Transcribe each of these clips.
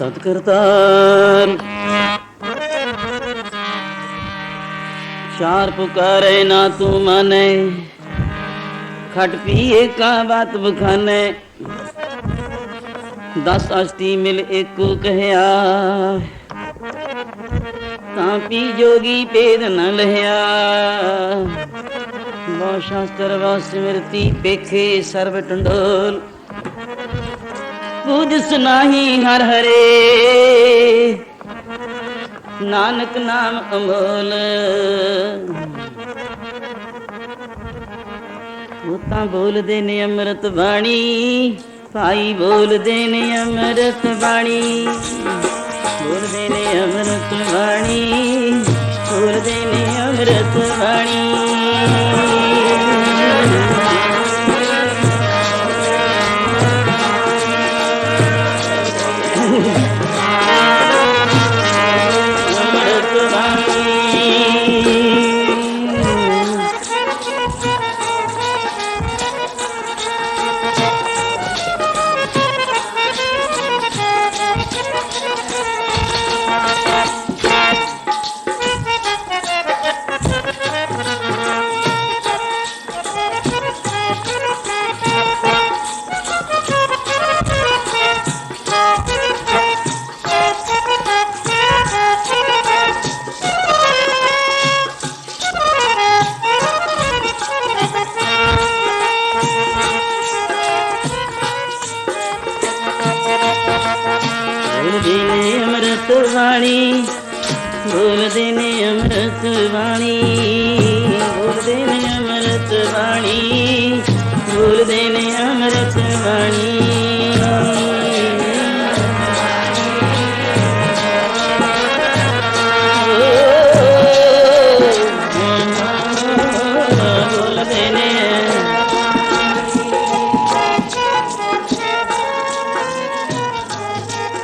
सत करतार चार पुकारे ना तू माने खट पिए का बात बखाने 10 अष्टी मिल एक को कहया तापी जोगी पेद न लहया बहु शास्त्र व स्मृति पेखे सर्व टंडोल पूज सुनाही हर हरे नानक नाम अमोल उता बोल देने अमृत बाणी भाई बोल देने अमृत बाणी बोल देने अमृत बाणी बोल देने अमृत बाणी बोल देने अमृत वाणी बोल देने अमृत वाणी बोल देने अमृत वाणी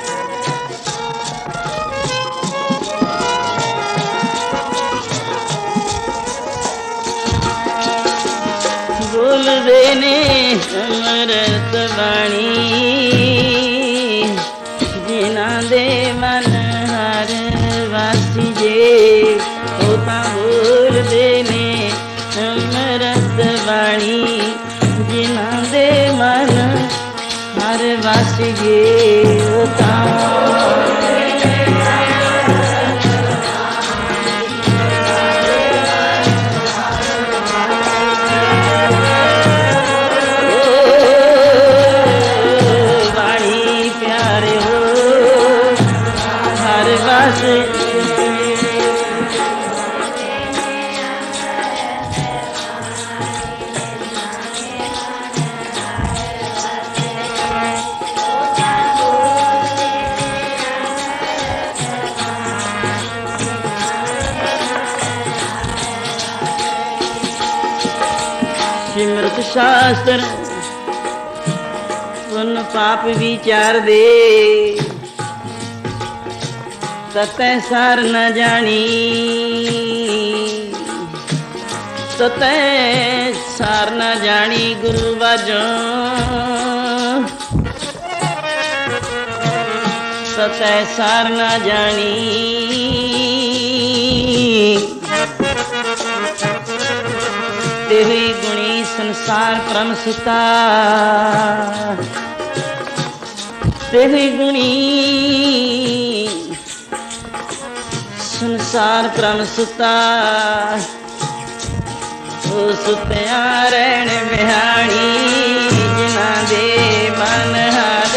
बोल देने बोल देने अमृत वाणी जिना दे मन हर वासी जे होता बोल देने अमृत वाणी जिना दे मन हर वासी जे होता सिमरत शास्त्र पुन पाप विचार दे ततः सार न जानी ततः सार न जानी गुरु बाजो ततः सार न जानी तेरी गुणी संसार परम सुता तेरी गुणी संसार परम सुता ओ सुत्या रहन बिहाणी जिना दे मन हर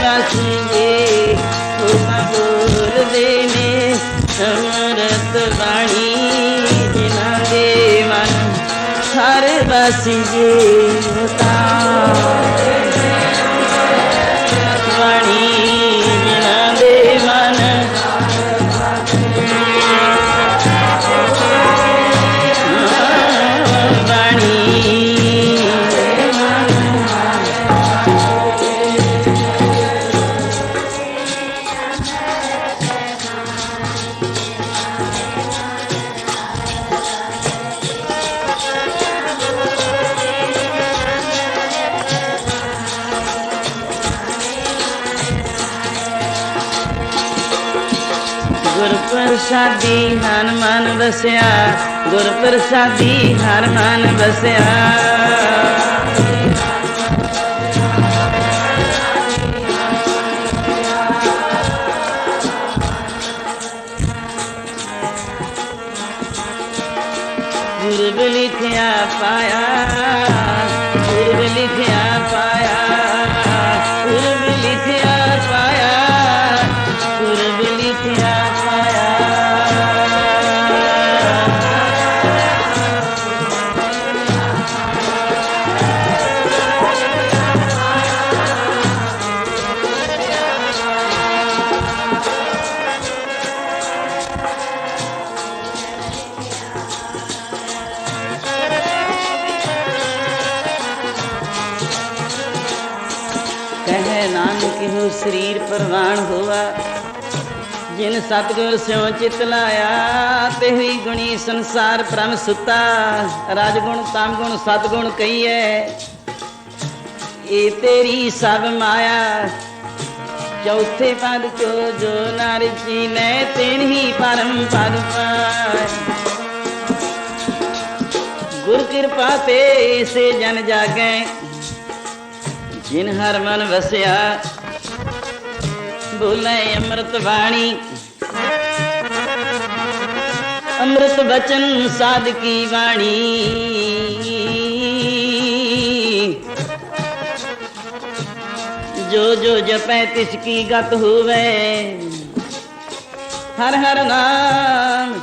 वासी जे बोल देने अमृत वाणी जिना दे मन हर वासी जे वाणी जिना दे मन ਪ੍ਰਸਾਦੀ ਹਰ ਮਨ ਵਸਿਆ, ਗੁਰ ਪ੍ਰਸਾਦੀ ਹਰ ਮਨ ਵਸਿਆ। ਗੁਰਬ ਲਿਖਿਆ ਪਾਇਆ, ਗੁਰਬ ਲਿਖਿਆ ਪਾਇਆ, ਗੁਰਬ ਲਿਖਿਆ ਪਾਇਆ, ਗੁਰਬ ਲਿਖਿਆ ਪਾਇਆ। ਕਹੈ ਨਾਨਕ ਹੋ ਸਰੀਰ ਪ੍ਰਵਾਨ ਹੋਆ, ਜਿਨ ਸਤਿਗੁਰ ਸਿਉ ਚਿਤ ਲਾਇਆ। ਤੇਹੀ ਗੁਣੀ ਸੰਸਾਰ ਭ੍ਰਮ ਸੁਤਾ, ਰਾਜਗੁਣ ਤਮ ਗੁਣ ਸਤਗੁਣ ਕਹੀਐ। ਇਹ ਤੇਰੀ ਸਭ ਮਾਇਆ, ਚੌਥੇ ਪਦ ਚੋ ਜੋ ਨਰ ਚੀਨੈ, ਤਿਨਹੀ ਪਰਮ ਪਦ ਪਾਇ। ਗੁਰ ਕਿਰਪਾ ਤੇ ਸੇ ਜਨ ਜਾਗੈ, ਜਿਨ ਹਰ ਮਨ ਵਸਿਆ। ਬੋਲੇ ਅੰਮ੍ਰਿਤ ਬਾਣੀ, ਅੰਮ੍ਰਿਤ ਬਚਨ ਸਾਧਕੀ ਬਾਣੀ। ਜੋ ਜੋ ਜਪੈ ਤਿਸ ਕੀ ਗਤ ਹੋਵੇ, ਹਰ ਹਰ ਨਾਮ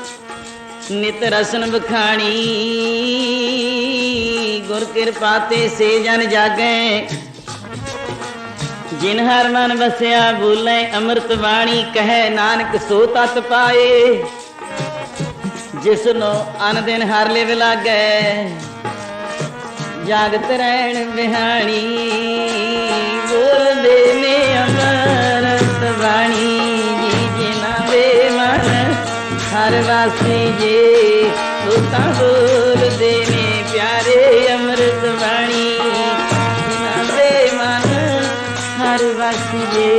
ਨਿਤ ਰਸਨ ਬਖਾਣੀ। ਗੁਰ ਕਿਰਪਾ ਤੇ ਸੇ ਜਨ ਜਾਗੈ, ਜਿਨ ਹਰ ਮਨ ਵਸਿਆ। ਬੋਲੇ ਅੰਮ੍ਰਿਤ ਬਾਣੀ, ਕਹੈ ਨਾਨਕ ਸੋ ਤਤ ਪਾਏ। ਜਿਸ ਨੂੰ ਅਨ ਦਿਨ ਹਰ ਲਿਵ ਲਾਗੈ, ਜਾਗਤ ਰਹਿਣ ਬਿਹਾਣੀ। ਬੋਲਦੇ ਨੇ ਅੰਮ੍ਰਿਤ ਬਾਣੀ, ਜੀ ਜਿਨ੍ਹਾਂ ਦੇ ਮਨ ਹਰ ਵਾਸੀ ਜੇ। ਉਹ ਤਾਂ ਬੋਲਦੇ ਨੇ ਪਿਆਰੇ ਅੰਮ੍ਰਿਤ ਬਾਣੀ, ਜਿਨ੍ਹਾਂ ਦੇ ਮਨ ਹਰ ਵਾਸੀ ਜੇ।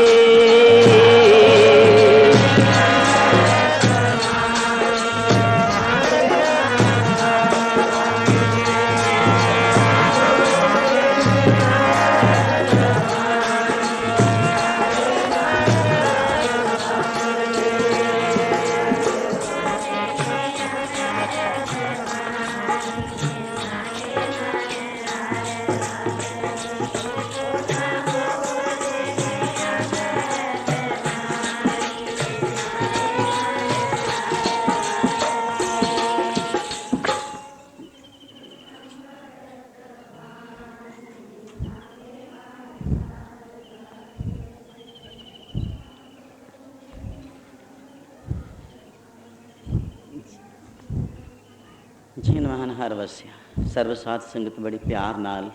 ਜਿਨ ਮਨ ਹਰ ਵਸਿਆ। ਸਰਬ ਸਾਧ ਸੰਗਤ ਬੜੀ ਪਿਆਰ ਨਾਲ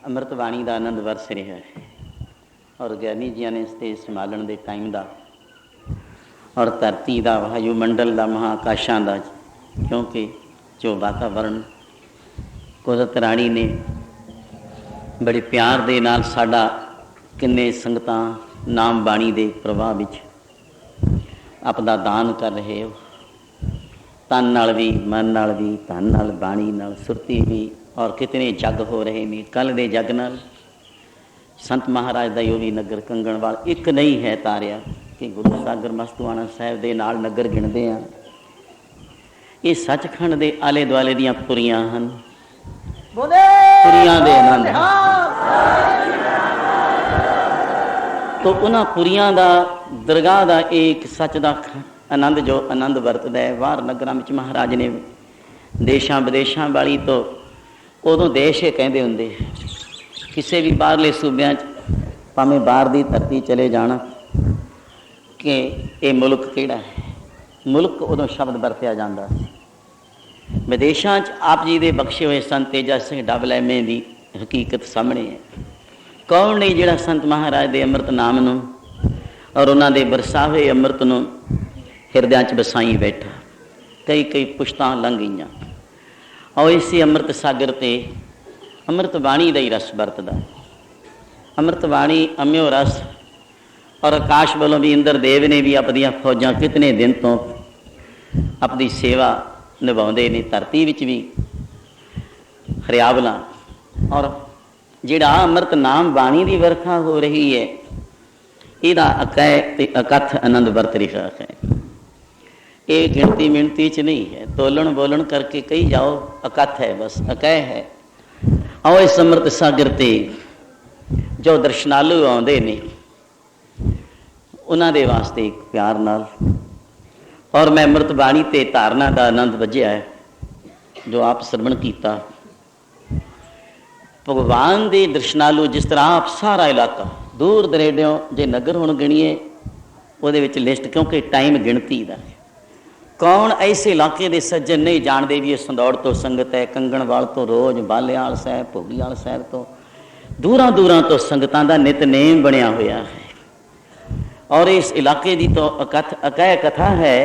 ਅੰਮ੍ਰਿਤ ਬਾਣੀ ਦਾ ਆਨੰਦ ਵਰਸ ਰਿਹਾ ਹੈ। ਔਰ ਗਿਆਨੀ ਜੀਆਂ ਨੇ ਸਟੇਜ ਸੰਭਾਲਣ ਦੇ ਟਾਈਮ ਦਾ, ਔਰ ਧਰਤੀ ਦਾ, ਵਾਯੂ ਮੰਡਲ ਦਾ, ਮਹਾਂਕਾਸ਼ਾਂ ਦਾ, ਕਿਉਂਕਿ ਜੋ ਵਾਤਾਵਰਨ ਕੁਦਰਤ ਰਾਣੀ ਨੇ ਬੜੇ ਪਿਆਰ ਦੇ ਨਾਲ ਸਾਡਾ, ਕਿੰਨੇ ਸੰਗਤਾਂ ਨਾਮ ਬਾਣੀ ਦੇ ਪ੍ਰਵਾਹ ਵਿੱਚ ਆਪਦਾ ਦਾਨ ਕਰ ਰਹੇ ਹੋ। ਤਨ ਨਾਲ ਵੀ, ਮਨ ਨਾਲ ਵੀ, ਧਨ ਨਾਲ, ਬਾਣੀ ਨਾਲ, ਸੁਰਤੀ ਵੀ। ਔਰ ਕਿਤਨੇ ਜੱਗ ਹੋ ਰਹੇ ਨੇ। ਕੱਲ੍ਹ ਦੇ ਜੱਗ ਨਾਲ ਸੰਤ ਮਹਾਰਾਜ ਦਾ ਜੋ ਵੀ ਨਗਰ ਕੰਗਣਵਾਲ ਇੱਕ ਨਹੀਂ ਹੈ ਤਾਰਿਆ, ਕਿ ਗੁਰੂ ਸਾਗਰ ਮਸਤੂਆਣਾ ਸਾਹਿਬ ਦੇ ਨਾਲ ਨਗਰ ਗਿਣਦੇ ਹਾਂ। ਇਹ ਸੱਚਖੰਡ ਦੇ ਆਲੇ ਦੁਆਲੇ ਦੀਆਂ ਪੁਰੀਆਂ ਹਨ, ਪੁਰੀਆਂ ਦੇ ਆਨੰਦ। ਤੋ ਉਹਨਾਂ ਪੁਰੀਆਂ ਦਾ, ਦਰਗਾਹ ਦਾ ਇੱਕ ਸੱਚ ਦਾ ਆਨੰਦ, ਜੋ ਆਨੰਦ ਵਰਤਦਾ ਹੈ। ਬਾਹਰ ਨਗਰਾਂ ਵਿੱਚ ਮਹਾਰਾਜ ਨੇ ਦੇਸ਼ਾਂ ਵਿਦੇਸ਼ਾਂ ਵਾਲੀ ਤੋਂ, ਉਦੋਂ ਦੇਸ਼ ਇਹ ਕਹਿੰਦੇ ਹੁੰਦੇ, ਕਿਸੇ ਵੀ ਬਾਹਰਲੇ ਸੂਬਿਆਂ 'ਚ ਭਾਵੇਂ ਬਾਹਰ ਦੀ ਧਰਤੀ ਚਲੇ ਜਾਣਾ, ਕਿ ਇਹ ਮੁਲਕ ਕਿਹੜਾ ਹੈ। ਮੁਲਕ ਉਦੋਂ ਸ਼ਬਦ ਵਰਤਿਆ ਜਾਂਦਾ ਸੀ। ਵਿਦੇਸ਼ਾਂ 'ਚ ਆਪ ਜੀ ਦੇ ਬਖਸ਼ੇ ਹੋਏ ਸੰਤ ਤੇਜਾ ਸਿੰਘ ਡਬਲ MA ਦੀ ਹਕੀਕਤ ਸਾਹਮਣੇ ਹੈ। ਕੌਣ ਨਹੀਂ ਜਿਹੜਾ ਸੰਤ ਮਹਾਰਾਜ ਦੇ ਅੰਮ੍ਰਿਤ ਨਾਮ ਨੂੰ ਔਰ ਉਹਨਾਂ ਦੇ ਵਰਸਾਵੇ ਅੰਮ੍ਰਿਤ ਨੂੰ ਹਿਰਦਿਆਂ 'ਚ ਵਸਾਈ ਬੈਠਾ। ਕਈ ਕਈ ਪੁਸ਼ਤਾਂ ਲੰਘ ਗਈਆਂ। ਔਰ ਇਸੇ ਅੰਮ੍ਰਿਤ ਸਾਗਰ 'ਤੇ ਅੰਮ੍ਰਿਤ ਬਾਣੀ ਦਾ ਹੀ ਰਸ ਵਰਤਦਾ। ਅੰਮ੍ਰਿਤ ਬਾਣੀ ਅੰਮਿਓ ਰਸ और आकाश वालों भी इंद्र देव ने भी अपनी फौजां कितने दिन तो अपनी सेवा निभाते ने। धरती विच भी हरियावल और जिहड़ा अमृत नाम बाणी की वर्खा हो रही है, ਇਹਦਾ ਅਕੈ ਤੇ ਅਕਥ आनंद ਵਰਤ ਰਿਹਾ है। ये गिनती मिनती च नहीं है, तोलन बोलन करके कही जाओ अकथ है, बस अकै है। आओ इस अमृत सागर ते जो दर्शनालू आउंदे ने उन्हां दे वास्ते एक प्यार नाल और मैं अमृत बाणी ते धारना का आनंद वजिया है जो आप श्रवण कीता। भगवान दे दर्शनालू जिस तरह आप सारा इलाका दूर दरेडियों जे नगर हुण गिणीए ਉਹਦੇ ਵਿੱਚ लिस्ट, क्योंकि टाइम गिणती ਦਾ है। कौन ऐसे इलाके के सज्जन नहीं जानते भी ये संदौड़ तो संगत है, कंगणवाल तो रोज, बालियाल साहब, भोगीवाल साहब तो दूरां दूरां तो संगतां दा नितनेम बनिया होया है। और इस इलाके की तो अकै कथा है।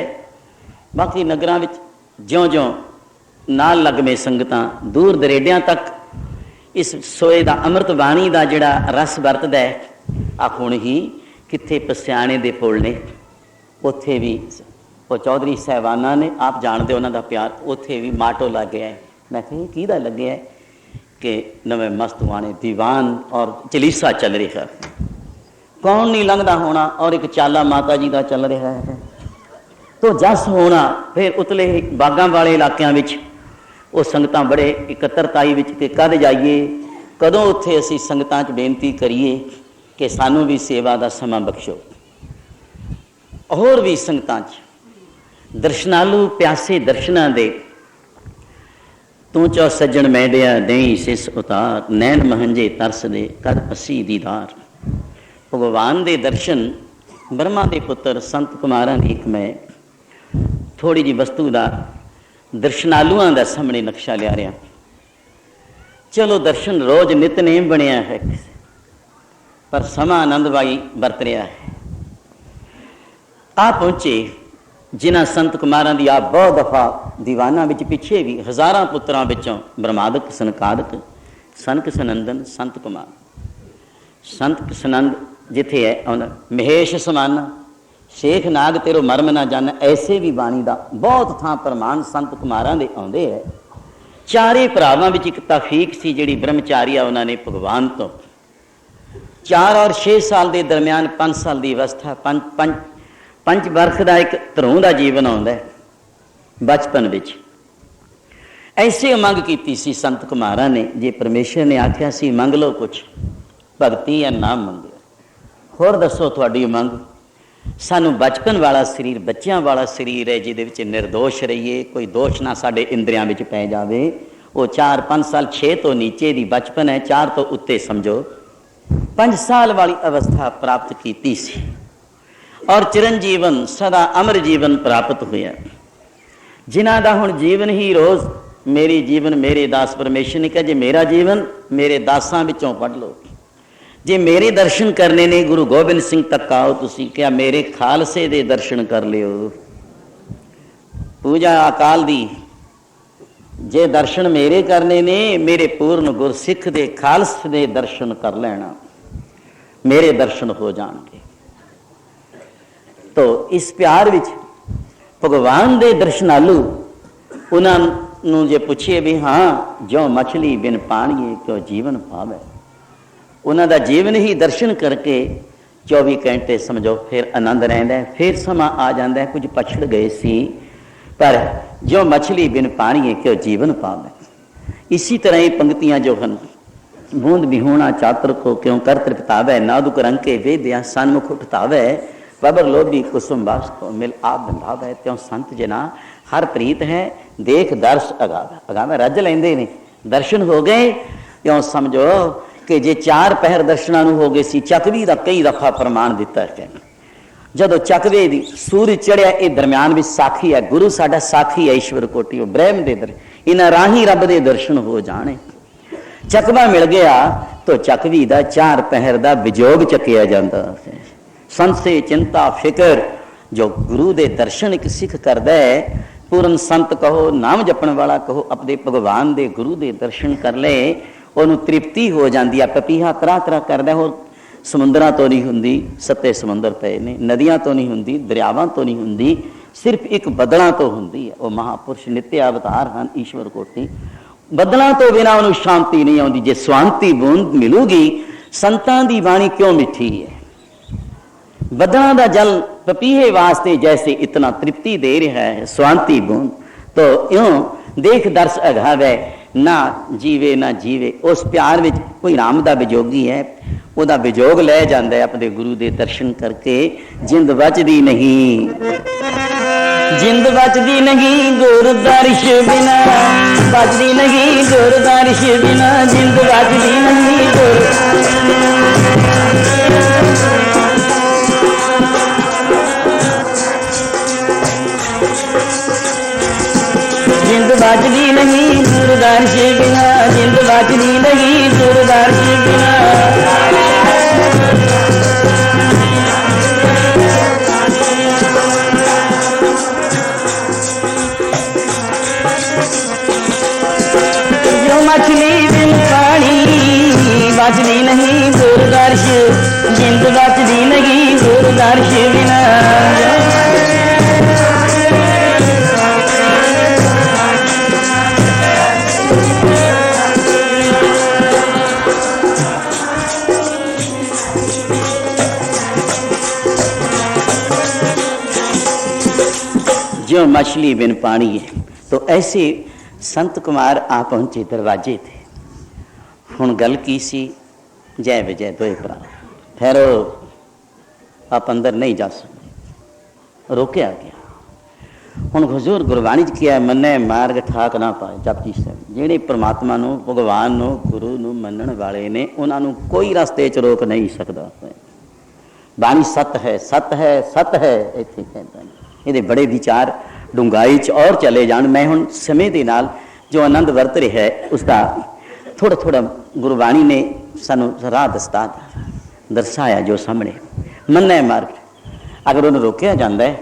बाकी नगरां विच ज्यों ज्यों नाल लगमे संगतां दूर दरेडियां तक इस सोए का अमृत बाणी का जिहड़ा रस वरतदा है, आ हुण ही कित्थे पसियाणे दे पुल ने, उत्थे भी वो चौधरी साहबाना ने आप जानते उन्हों का प्यार, उत्थे भी माटो लग गया है। मैं कही किहदा लगे है कि नवे मस्तवाने दीवान और चलीसा चल रहा है, कौन नहीं लंघदा होना। और एक चाला माता जी का चल रहा है, तो जस होना। फिर उतले बागां वाले इलाकों में वो संगतां बड़े इकत्तरताई विच कि कद जाइए, कदों उत्थे असीं संगतां च बेनती करिए कि सानू भी सेवा का समा बख्शो। होर भी संगतां च दर्शनालू प्यासे दर्शना दे, तू चौ सज्जन मैंडिया दई सिस उतार, नैन महंजे तरस दे कर असी दीदार। भगवान दे दर्शन ब्रह्मा दे पुत्र संत कुमारां दी एक मैं थोड़ी जी वस्तु का दर्शनालुआं दा सामने नक्शा लिया रहा। चलो दर्शन रोज नितनेम बनिया है, पर समा आनंदवाई बरत रहा है। आ पहुंचे जिन्हां संत कुमारां दी आप बहुत दफा दीवाना विच पिछे भी हज़ारां पुत्रां विचों ब्रह्मादक सनकादक सनक सनंदन संत कुमार, संत सनंद जिथे है महेश समाना, शेख नाग तेरो मर्म ना जाना, ऐसे भी बाणी का बहुत थां प्रमाण संत कुमारां दे आउंदे है। चारे भरावां विच एक तफीक सी जिहड़ी ब्रह्मचारी आ, उन्होंने भगवान तो 4 और 6 साल के दरम्यान 5 साल की अवस्था, पंच वर्ष का एक धरों का जीवन आता है। बचपन विच ऐसे मंग की सी संत कुमारां ने, जे परमेश्वर ने आख्या सी मंग लो कुछ, भगती या नाम मंगे, होर दसो तुहाडी मंग। सानू बचपन वाला शरीर, बच्चों वाला शरीर है जिहदे विच निर्दोष रहीए, कोई दोष ना साडे इंद्रियां विच पै जावे। वो 4-5 साल 6 तो नीचे दी बचपन है, 4 तो उत्ते समझो 5 साल वाली अवस्था प्राप्त की सी। और चिरंजीवन सदा अमर जीवन प्राप्त होया, जिन्हां दा हुण जीवन ही रोज़ मेरी जीवन मेरे दास। परमेश्वर ने कहा जे मेरा जीवन मेरे दासां विचों पढ़ लो, जे मेरे दर्शन करने ने गुरु गोबिंद सिंह तक आओ, तुसी क्या मेरे खालसे दे दर्शन कर लियो। पूजा अकाल दी, जे दर्शन मेरे करने ने मेरे पूर्ण गुरसिख दे खालस दे दर्शन कर लेना, मेरे दर्शन हो जाएंगे। तो इस प्यार विच भगवान दे दर्शनालू उन्होंने जे पूछिए भी हाँ जो मछली बिन पानी क्यों जीवन पावे, उन्होंने जीवन ही दर्शन करके 24 घंटे समझो फिर आनंद रहिंदा है। फिर समा आ जाता है, कुछ पछड़ गए सी, पर जो मछली बिन पानी क्यों जीवन पावे। इसी तरह ही पंक्तियां जो हैं, बूंद बिहूणा चातर को क्यों कर तृप्तावे, नादुक रंग के वेद्या सन्मुख उठतावे, बबर लोभी कुसुम बास को मिल आप बंधावे, त्यों संत जना हर प्रीत है देख दर्श अगावे। अगावे रज लेंदे ने, दर्शन हो गए, त्यों समझो कि जे 4 पहर दर्शनां नूं हो गए सी। चकवी का कई दफा प्रमाण दिता है, जदों चकवे दी सूरज चढ़िया, ये दरम्यान भी साखी है, गुरु साडा साखी है, ईश्वर कोटि वो ब्रह्म दे दर, इन्हां राही रब दे दर्शन हो जाने। चकवा मिल गया तो चकवी का 4 पहर का विजोग चकिया जाता है। संशय चिंता फिक्र जो गुरु दे दर्शन एक सिख करदा है, पूर्ण संत कहो नाम जपण वाला कहो, अपने भगवान दे गुरु दे दर्शन कर ले, उन्होंने तृप्ति हो जाती है। पपीहा तरह तरह करदा, और ਸਮੁੰਦਰਾਂ ਤੋਂ ਨਹੀਂ ਹੁੰਦੀ, 7 ਸਮੁੰਦਰ ਪਏ ਨੇ, ਨਦੀਆਂ ਤੋਂ ਨਹੀਂ ਹੁੰਦੀ, ਦਰਿਆਵਾਂ ਤੋਂ ਨਹੀਂ ਹੁੰਦੀ, ਸਿਰਫ ਇੱਕ ਬੱਦਲਾਂ ਤੋਂ ਹੁੰਦੀ ਹੈ। ਉਹ ਮਹਾਪੁਰਸ਼ ਨਿੱਤ ਅਵਤਾਰ ਹਨ, ਈਸ਼ਵਰ ਕੋਟੀ। ਬੱਦਲਾਂ ਤੋਂ ਬਿਨਾਂ ਉਹਨੂੰ ਸ਼ਾਂਤੀ ਨਹੀਂ ਆਉਂਦੀ। ਜੇ ਸਵਾਂਤੀ ਬੂੰਦ ਮਿਲੂਗੀ, ਸੰਤਾਂ ਦੀ ਬਾਣੀ ਕਿਉਂ ਮਿੱਠੀ ਹੈ। ਬੱਦਲਾਂ ਦਾ ਜਲ ਪਪੀਹੇ ਵਾਸਤੇ ਜੈਸੇ ਇਤਨਾ ਤ੍ਰਿਪਤੀ ਦੇ ਰਿਹਾ ਹੈ, ਸਵਾਂਤੀ ਬੂੰਦ ਤੋ ਇਉਂ ਦੇਖ ਦਰਸ ਅਗਾਵੈ, ਨਾ ਜੀਵੇ ਨਾ ਜੀਵੇ। ਉਸ ਪਿਆਰ ਵਿੱਚ ਕੋਈ ਰਾਮ ਦਾ ਵਿਜੋਗੀ ਹੈ, ਉਹਦਾ ਵਿਜੋਗ ਲੈ ਜਾਂਦਾ ਹੈ ਆਪਣੇ ਗੁਰੂ ਦੇ ਦਰਸ਼ਨ ਕਰਕੇ। ਜਿੰਦ ਬਚਦੀ ਨਹੀਂ, ਜਿੰਦ ਬਚਦੀ ਨਹੀਂ ਗੁਰ ਦਰਸ਼ ਬਿਨਾ, ਬਚਦੀ ਨਹੀਂ ਗੁਰ ਦਰਸ਼ ਬਿਨਾ, ਜਿੰਦ ਬਚਦੀ ਨਹੀਂ ਗੁਰ, ਜਿੰਦ ਬਚਦੀ ਨਹੀਂ ਗੁਰ ਦਰਸ਼ ਬਿਨਾ, ਜਿੰਦ ਬਚਦੀ ਨਹੀਂ ਗੁਰ ਦਰਸ਼ ਬਿਨਾ। ਜੋ ਮਛਲੀ ਬਿਨ ਪਾਣੀ ਬਚਦੀ ਨਹੀਂ ਗੁਰ ਦਰਸ਼, ਜਿੰਦ ਬਚਦੀ ਨਹੀਂ ਗੁਰ ਦਰਸ਼ ਬਿਨਾ। जो मछली बिन पानी है। तो ऐसे संत कुमार आ पहुंचे दरवाजे थे। हुण गल की सी, जय विजय दोए भरा ठहरो, आप अंदर नहीं जा सकते, रोकया गया। हुण हुजूर गुरबाणी च किया, मन्ने मार्ग ठाक ना पाए। जपजी साहिब, जिहड़े परमात्मा नूं, भगवान नूं, गुरु नूं मनण वाले ने, उन्हां नूं कोई रस्ते च रोक नहीं सकदा। बाणी सत है, सत है, सत है, इत्थे कहंदा ਇਹਦੇ बड़े विचार डूंगाई च और चले जान। मैं हुण समय दे नाल जो आनंद वरत रहा है उसका थोड़ा थोड़ा गुरबाणी ने सानू राह दसता दर्शाया। जो सामने मन्ना मार्ग, अगर उन्हें रोकया जाता है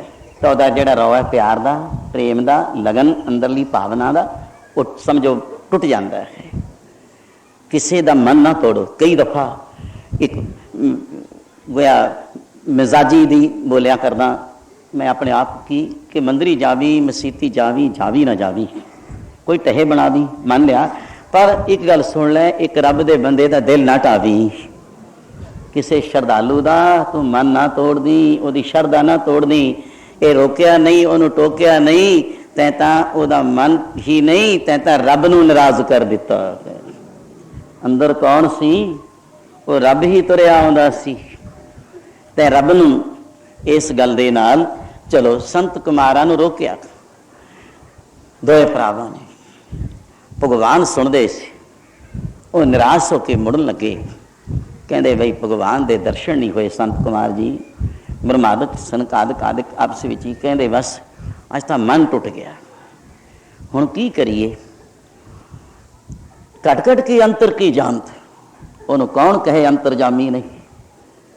तो वह जोड़ा रौ है प्यार का, प्रेम का, लगन अंदरली भावना का, वो समझो टुट जाता है। किसी का मन ना तोड़ो। कई दफ़ा एक गोया मिजाजी दी बोलिया करना मैं अपने आप की कि मंदरी जावी, मसीती जावी, जावी ना जावी, कोई टहे बना दी, मान लिया। पर एक गल सुन लै, एक रब दे बंदे दा दिल ना टावी। किसी श्रद्धालु दा तू मन ना तोड़ दी, ओदी शरधा ना तोड़ दी। ये रोकया नहीं, ओनू टोकया नहीं, तैं तां ओदा मन ही नहीं, तैं तां रब नू नाराज कर दिता। अंदर कौन सी? वो रब ही तुरिया आउंदा सी। तैं रब नू इस गल दे नाल चलो संत कुमारां नूं रोकिया। दोए भरावां ने भगवान सुनदे सी, वो निराश होकर मुड़न लगे। कहंदे बई भगवान दे दर्शन नहीं होए संत कुमार जी। ब्रह्मादिक सनकादिक आदिक आपस विच ही कहंदे बस अज तां मन टुट गया, हुण की करिए। घट घट की अंतर की जानत, उन्होंने कौन कहे अंतरजामी नहीं।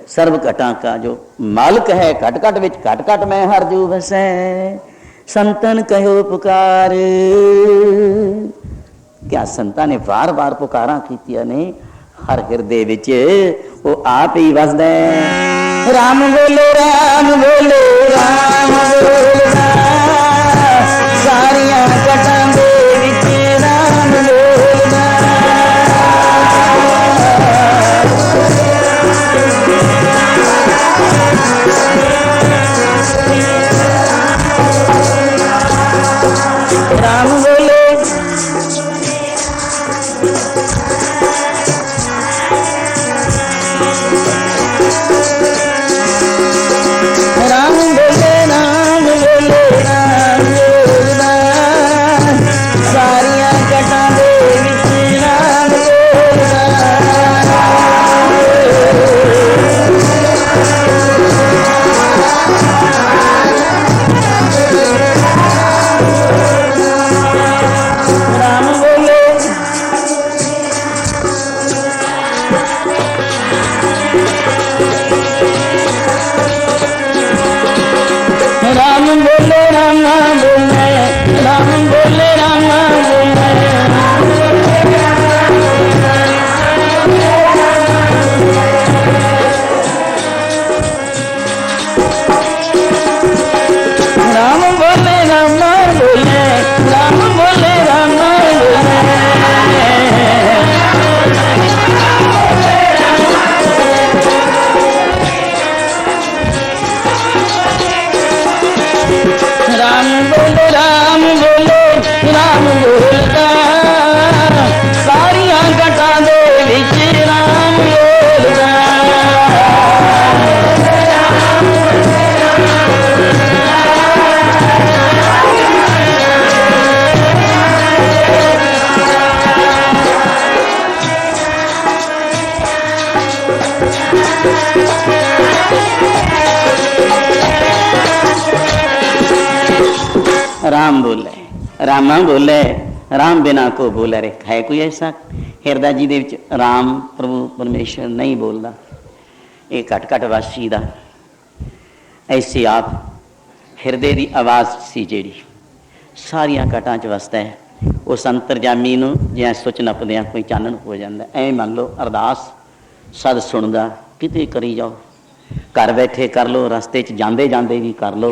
सर्व घटा का जो मालिक है, घट घट विच घट घट मैं हर जू वसै। संतन कहो पुकार। क्या संतां ने बार बार पुकारां कीतियां ने। हर हिरदे विच वो आप ही वसदा है। राम बोलो राम बोलो राम बोलदा, सारियां घटां दे विच राम बोलदा। राम बोले राम बोले राम बोले राम बोले, रामा बोले, राम बिना को बोले रे। है कोई ऐसा हिरदा जी दे विच राम प्रभु परमेश्वर नहीं बोलता? ये घट घट वासी दा ऐसे आप हिरदे दी आवाज़ सी जिहड़ी सारिया घटां च वसदा है, उस अंतरजामी नूं जिवें सुच नपदियां कोई चानण हो जाता। ऐ मान लो अरदास सद सुनदा किते करी जाओ, घर बैठे कर लो, रस्ते च जांदे जांदे भी कर लो,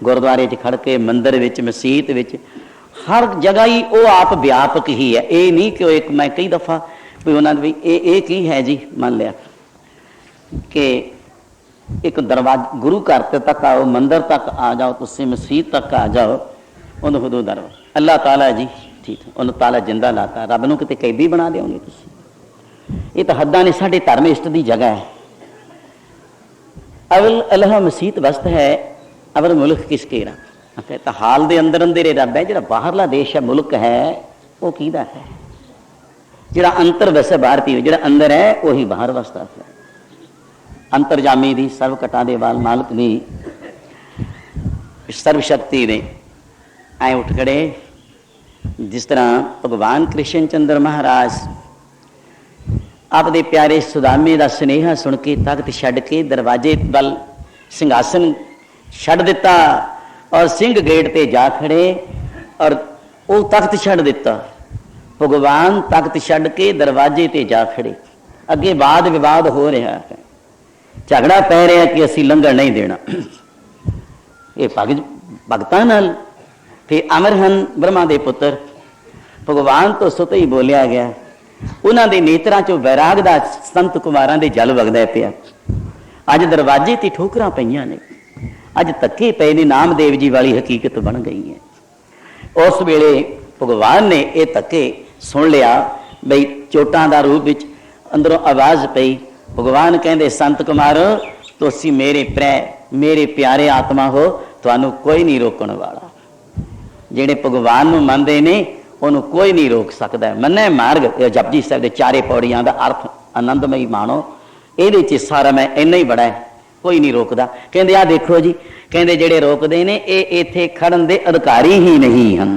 गुरुद्वारे च खड़ के, मंदिर विच, मसीत विच, हर जगह ही वो आप व्यापक ही है। ये नहीं कि एक मैं कई दफ़ा भी उन्होंने भी ये की है जी, मान लिया कि एक दरवाजा गुरु घर तक आओ, मंदिर तक आ जाओ, तुम मसीत तक आ जाओ, उन्होंने खुदों दरवाजा अल्लाह ताला जी ठीक है, उन्होंने ताला जिंदा लाता, रब नूं किते कैदी बना दोगे तुसीं? ये तो हद्दां ने साडे धर्म इष्ट की जगह है। अवल अल्लाह मसीत वस्त है, अवर मुल्क किसके रब? तो हाल दे अंदर अंधेरे रब है, जो बाहरला देश है मुल्क है वो किहदा है? जो अंतर वसे बाहर पी, जो अंदर है वही बाहर वसदा है। अंतरजामी दी सर्व घटां दे वाल मालक दी सर्वशक्ति ने आए उठ खड़े। जिस तरह भगवान कृष्ण चंद्र महाराज आपदे प्यारे सुदामे का सुनेहा सुन के तख्त छड्ड के दरवाजे वल सिंघासन छड्ड दिता और सिंह गेट ते जा खड़े और वो तख्त छड्ड दिता। भगवान तख्त छड्ड के दरवाजे ते जा खड़े। अगे वाद विवाद हो रहा है, झगड़ा पै रहा कि असी लंघण नहीं देना। ये भगतां नाल फिर अमरहन ब्रह्मा दे पुत्र भगवान तो सुत ही बोलिया गया, उन्होंने दे नेत्रां चों वैराग दा संत कुमारां दे जल वगदा पिया। अज दरवाजे ते ठोकरां पईयां ने, अज धक्के पे ने, नामदेव जी वाली हकीकत बन गई है। उस वेले भगवान ने यह धक्के सुन लिया बई चोटां दा रूप विच अंदरों आवाज़ पई। भगवान कहंदे संत कुमारो तुसीं मेरे प्यारे आत्मा हो, तुहानूं कोई नहीं रोकण वाला। जिहड़े भगवान नूं मनदे ने उन्होंने कोई नहीं रोक सकता। मन्ने मार्ग जपजी साहिब दे चारे पौड़ियां दा अर्थ आनंदमई माणो, ये सारा मैं इन्ना ही बड़ा है, कोई नहीं रोकता। कहते आ देखो जी, कहते जेड़े रोकते ने ये इत्थे खड़न दे अधिकारी ही नहीं हैं,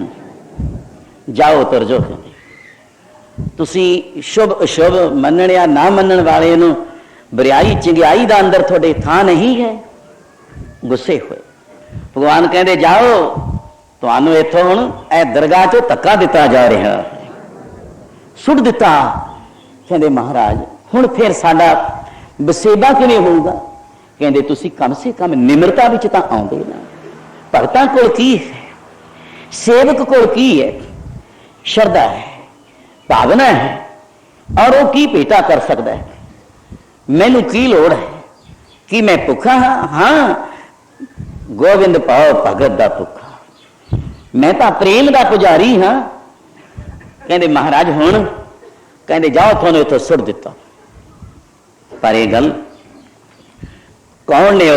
जाओ तुर जो। तुसी शुभ अशुभ मनण या ना मनण वाले नूं बरियाई चंगियाई दा अंदर थोड़े थां नहीं है। गुस्से हुए भगवान कहते जाओ, तुहानूं इत्थों हुण ए दरगाह चों धक्का दिता जा रहा, सुट दिता। कहते महाराज हुण फिर साडा वसेबा किवें होऊगा? कहते तुसीं कम से कम निमरता विच तां आउंदे ना। भगतां कोल की है, सेवक कोल की है? श्रद्धा है, भावना है, और वो की भेटा कर सकता है? मैनू की लोड़ है कि मैं भुखा हाँ? हाँ, गोविंद पाओ भगत दा भुखा, मैं तो प्रेम का पुजारी हाँ। कहते महाराज हुण कहते जाओ, थोनों इत्थों सुट दिता। पर यह गल कौन ने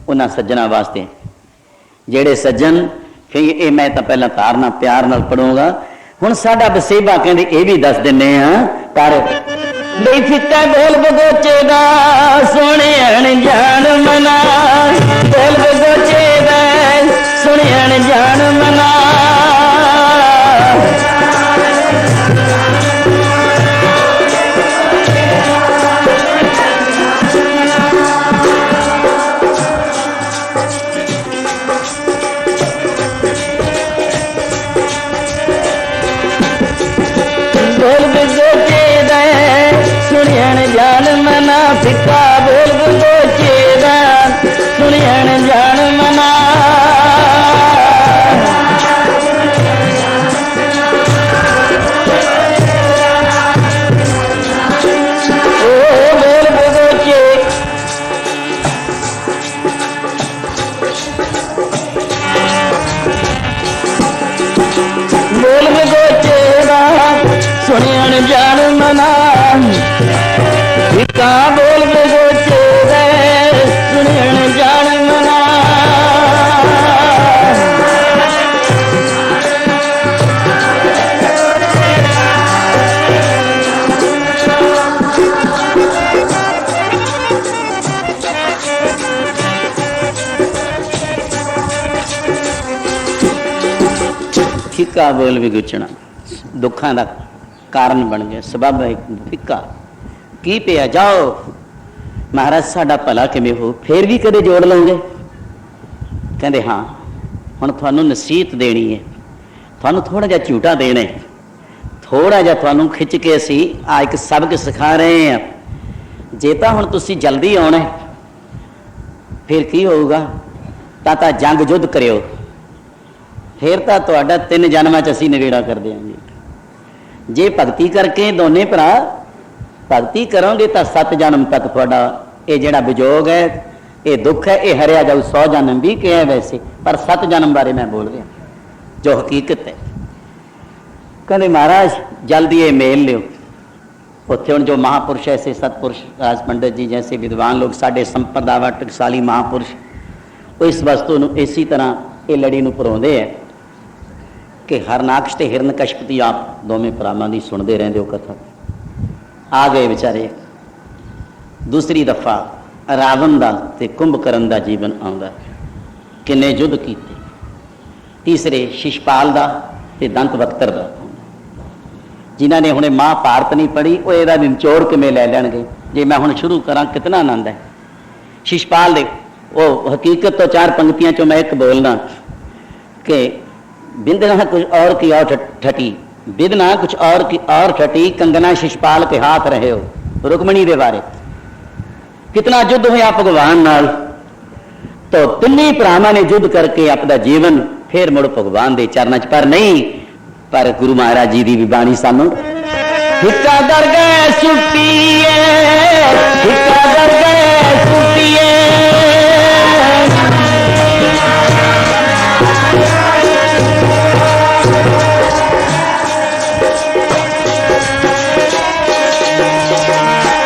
उन्हां सज्जना वास्ते, जेड़े सज्जन फिर ये मैं तो पहला तारना प्यार नाल पढ़ूंगा। हुण साडा वसेबा कहते ये भी दस दिने हाँ कर बई फिक्का बोल बगोचे दा सोने अनजान मना, बोल बगोचे दा सोने अनजान मना। जान मना फिक्का बोल बगोचे दा सुनियण जान मना। ओ बोल बगोचे बोल बगोचे दा सुनियण जान मना। फिक्का बोल बगोचे दे सुनियण जान मना। ਫਿੱਕਾ ਬੋਲ ਵੀ ਗੁੱਚਣਾ ਦੁੱਖਾਂ ਦਾ ਕਾਰਨ ਬਣ ਗਿਆ, ਸਬੱਬ ਹੈ ਫਿੱਕਾ। ਕੀ ਪਿਆ ਜਾਓ ਮਹਾਰਾਜ ਸਾਡਾ ਭਲਾ ਕਿਵੇਂ ਹੋ, ਫੇਰ ਵੀ ਕਦੇ ਜੋੜ ਲਓਗੇ? ਕਹਿੰਦੇ ਹਾਂ, ਹੁਣ ਤੁਹਾਨੂੰ ਨਸੀਹਤ ਦੇਣੀ ਹੈ, ਤੁਹਾਨੂੰ ਥੋੜ੍ਹਾ ਜਿਹਾ ਝੂਟਾ ਦੇਣਾ ਹੈ, ਥੋੜ੍ਹਾ ਜਿਹਾ ਤੁਹਾਨੂੰ ਖਿੱਚ ਕੇ ਅਸੀਂ ਆ ਇੱਕ ਸਬਕ ਸਿਖਾ ਰਹੇ ਹਾਂ। ਜੇ ਤਾਂ ਹੁਣ ਤੁਸੀਂ ਜਲਦੀ ਆਉਣਾ ਫਿਰ ਕੀ ਹੋਊਗਾ, ਤਾਂ ਜੰਗ ਯੁੱਧ ਕਰਿਓ, ਫਿਰ ਤਾਂ ਤੁਹਾਡਾ 3 ਜਨਮਾਂ 'ਚ ਅਸੀਂ ਨਵੇੜਾ ਕਰ ਦਿਆਂਗੇ। ਜੇ ਭਗਤੀ ਕਰਕੇ ਦੋਨੇ ਭਰਾ ਭਗਤੀ ਕਰੋਗੇ ਤਾਂ 7 ਜਨਮ ਤੱਕ ਤੁਹਾਡਾ ਇਹ ਜਿਹੜਾ ਵਿਜੋਗ ਹੈ, ਇਹ ਦੁੱਖ ਹੈ, ਇਹ ਹਰਿਆ ਜਾਊ। 100 ਜਨਮ ਵੀ ਕਿਹਾ ਵੈਸੇ, ਪਰ 7 ਜਨਮ ਬਾਰੇ ਮੈਂ ਬੋਲ ਰਿਹਾ ਜੋ ਹਕੀਕਤ ਹੈ। ਕਹਿੰਦੇ ਮਹਾਰਾਜ ਜਲਦੀ ਇਹ ਮੇਲ ਲਿਓ। ਉੱਥੇ ਹੁਣ ਜੋ ਮਹਾਂਪੁਰਸ਼ ਐਸੇ ਸਤਪੁਰਸ਼ ਰਾਜ ਪੰਡਤ ਜੀ ਜੈਸੇ ਵਿਦਵਾਨ ਲੋਕ ਸਾਡੇ ਸੰਪਰਦਾਵਾ ਟਕਸਾਲੀ ਮਹਾਂਪੁਰਸ਼ ਉਹ ਇਸ ਵਸਤੂ ਨੂੰ ਇਸੇ ਤਰ੍ਹਾਂ ਇਹ ਲੜੀ ਨੂੰ ਪਰੋਂਦੇ ਹੈ ਕਿ ਹਰਨਾਕਸ਼ ਤੇ ਹਿਰਨਕਸ਼ਪ ਦੀ ਆਪ ਦੋਵੇਂ ਭਰਾਵਾਂ ਦੀ ਸੁਣਦੇ ਰਹਿੰਦੇ ਹੋ ਕਥਾ। ਆ ਗਏ ਵਿਚਾਰੇ। ਦੂਸਰੀ ਦਫਾ ਰਾਵਣ ਦਾ ਤੇ ਕੁੰਭਕਰਨ ਦਾ ਜੀਵਨ ਆਉਂਦਾ, ਕਿੰਨੇ ਯੁੱਧ ਕੀਤੇ। ਤੀਸਰੇ ਸ਼ਿਸ਼ਪਾਲ ਦਾ ਤੇ ਦੰਤ ਵਕਤਰ ਦਾ। ਜਿਨ੍ਹਾਂ ਨੇ ਹੁਣੇ ਮਹਾਭਾਰਤ ਨਹੀਂ ਪੜ੍ਹੀ ਉਹ ਇਹਦਾ ਨਿਚੋੜ ਕਿਵੇਂ ਲੈ ਲੈਣਗੇ। ਜੇ ਮੈਂ ਹੁਣ ਸ਼ੁਰੂ ਕਰਾਂ ਕਿਤਨਾ ਆਨੰਦ ਹੈ। ਸ਼ਿਸ਼ਪਾਲ ਦੇ ਉਹ ਹਕੀਕਤ ਤੋਂ 4 ਪੰਕਤੀਆਂ ਚੋਂ ਮੈਂ ਇੱਕ ਬੋਲਣਾ कि बिंदना कुछ और की और ठटी, बिदना कुछ और की और ठटी, कंगना शिशपाल के हाथ रहे हो। रुक्मणी के बारे कितना युद्ध होया भगवान नाल, तो तिन्नी भरावां ने युद्ध करके अपना जीवन फिर मुड़ भगवान के चरणों च, पर नहीं पर गुरु महाराज जी की भी बाणी सानू हिक्का दर गए सुटिए, हिक्का दर गए सुटिए,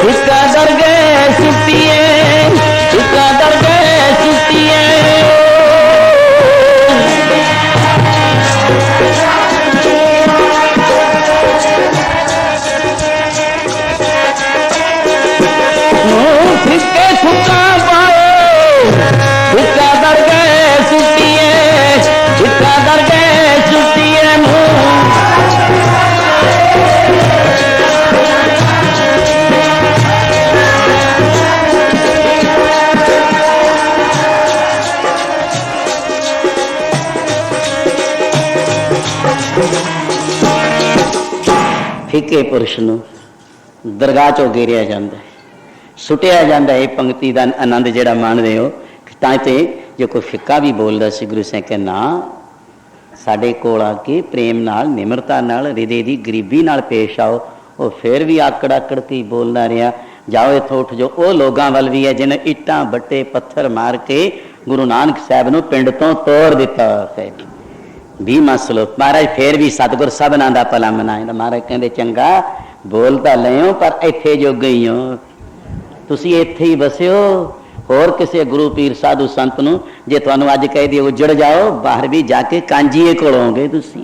हिक्का दर गए सुटिए, हिक्का दर गए सुटिए। हिक्के फुका पाए, हिक्का दर गए सुटिए, हिक्का दर गए सुटिए। ਫਿੱਕੇ ਪੁਰਸ਼ ਨੂੰ ਦਰਗਾਹ ਚੋਂ ਗੇਰਿਆ ਜਾਂਦਾ, ਸੁੱਟਿਆ ਜਾਂਦਾ। ਇਹ ਪੰਕਤੀ ਦਾ ਆਨੰਦ ਜਿਹੜਾ ਮਾਣਦੇ ਹੋ ਤਾਂ ਤੇ ਜੇ ਕੋਈ ਫਿੱਕਾ ਵੀ ਬੋਲਦਾ ਸੀ ਗੁਰੂ ਸਾਹਿਬ ਕਹਿੰਦੇ ਨਾ, ਸਾਡੇ ਕੋਲ ਆ ਕੇ ਪ੍ਰੇਮ ਨਾਲ ਨਿਮਰਤਾ ਨਾਲ ਹਿਰਦੇ ਦੀ ਗਰੀਬੀ ਨਾਲ ਪੇਸ਼ ਆਓ। ਉਹ ਫਿਰ ਵੀ ਆਕੜ ਆਕੜ ਕੇ ਬੋਲਦਾ ਰਿਹਾ, ਜਾਓ ਇੱਥੋਂ ਉੱਠ ਜਾਓ। ਉਹ ਲੋਕਾਂ ਵੱਲ ਵੀ ਹੈ ਜਿਹਨੇ ਇੱਟਾਂ ਬੱਟੇ ਪੱਥਰ ਮਾਰ ਕੇ ਗੁਰੂ ਨਾਨਕ ਸਾਹਿਬ ਨੂੰ ਪਿੰਡ ਤੋਂ ਤੋੜ ਦਿੱਤਾ ਹੈ। ਵੀ ਮਸਲੋ ਮਹਾਰਾਜ ਫੇਰ ਵੀ ਸਤਿਗੁਰ ਸਭਨਾਂ ਦਾ ਭਲਾ ਮਨਾਏ। ਮਹਾਰਾਜ ਕਹਿੰਦੇ ਚੰਗਾ ਬੋਲ ਤਾਂ ਲਿਓ ਪਰ ਇੱਥੇ ਜੋਗੇ ਹੀ ਹੋ, ਤੁਸੀਂ ਇੱਥੇ ਹੀ ਵਸਿਓ। ਹੋਰ ਕਿਸੇ ਗੁਰੂ ਪੀਰ ਸਾਧੂ ਸੰਤ ਨੂੰ ਜੇ ਤੁਹਾਨੂੰ ਅੱਜ ਕਹਿ ਦਿਓ ਉਜੜ ਜਾਓ, ਬਾਹਰ ਵੀ ਜਾ ਕੇ ਕਾਂਜੀਏ ਕੋਲੋਂਗੇ ਤੁਸੀਂ,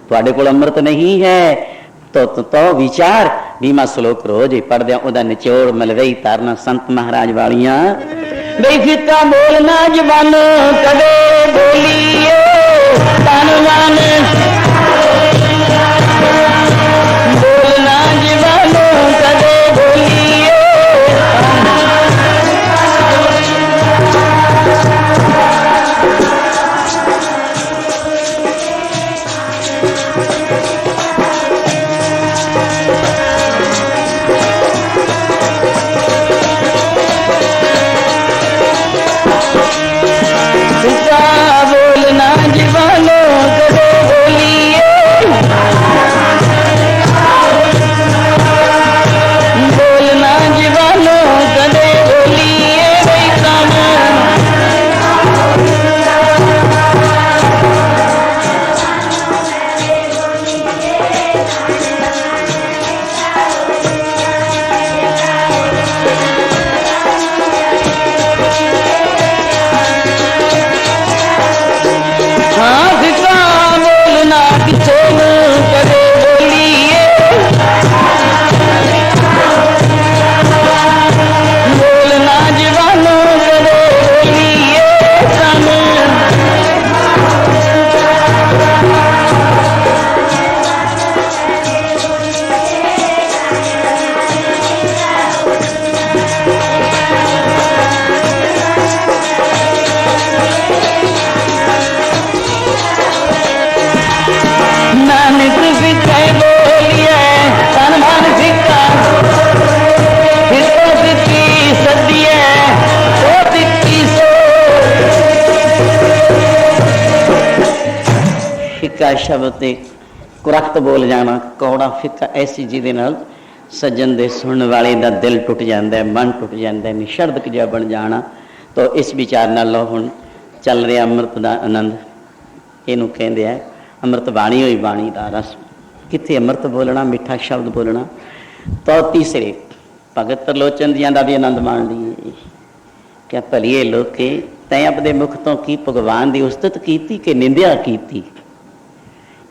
ਤੁਹਾਡੇ ਕੋਲ ਅੰਮ੍ਰਿਤ ਨਹੀਂ ਹੈ। ਤੋ ਵਿਚਾਰ ਬੀਮਾ ਸ਼ਲੋਕ ਰੋਜ਼ ਹੀ ਪੜ੍ਹਦਿਆਂ ਉਹਦਾ ਨਿਚੋੜ ਮਲਵਈ ਤਾਰਨਾ ਸੰਤ ਮਹਾਰਾਜ ਵਾਲੀਆਂ। ਬਈ ਫਿੱਕਾ ਬੋਲਣਾ ਜਵਾਨੋ ਕਦੇ ਬੋਲੀਏ ਧਨਵਾਨ, ਬੋਲਣਾ ਜਵਾਨੋ ਕਦੇ ਬੋਲੀਏ। बोलना जीवानो कदे बोली शब्द ते कुरख्त बोल जाना, कौड़ा फिक्का ऐसी जिहदे नाल सज्जन दे सुनने वाले का दिल टुट जाता है, मन टुट जाता है, निशर्दक जिहा बन जाना। तो इस विचार नाल हुण चल रहा अमृत का आनंद, इनू कहते हैं अमृत बाणी होई बाणी का रस। कित्थे अमृत बोलना, मिठा शब्द बोलना। तो तीसरे भगत त्रिलोचन जियां दा भी आनंद मान लीए। क्या भलीए लोके तैं अपने मुख तो की भगवान की उस्तत की कि निंदिया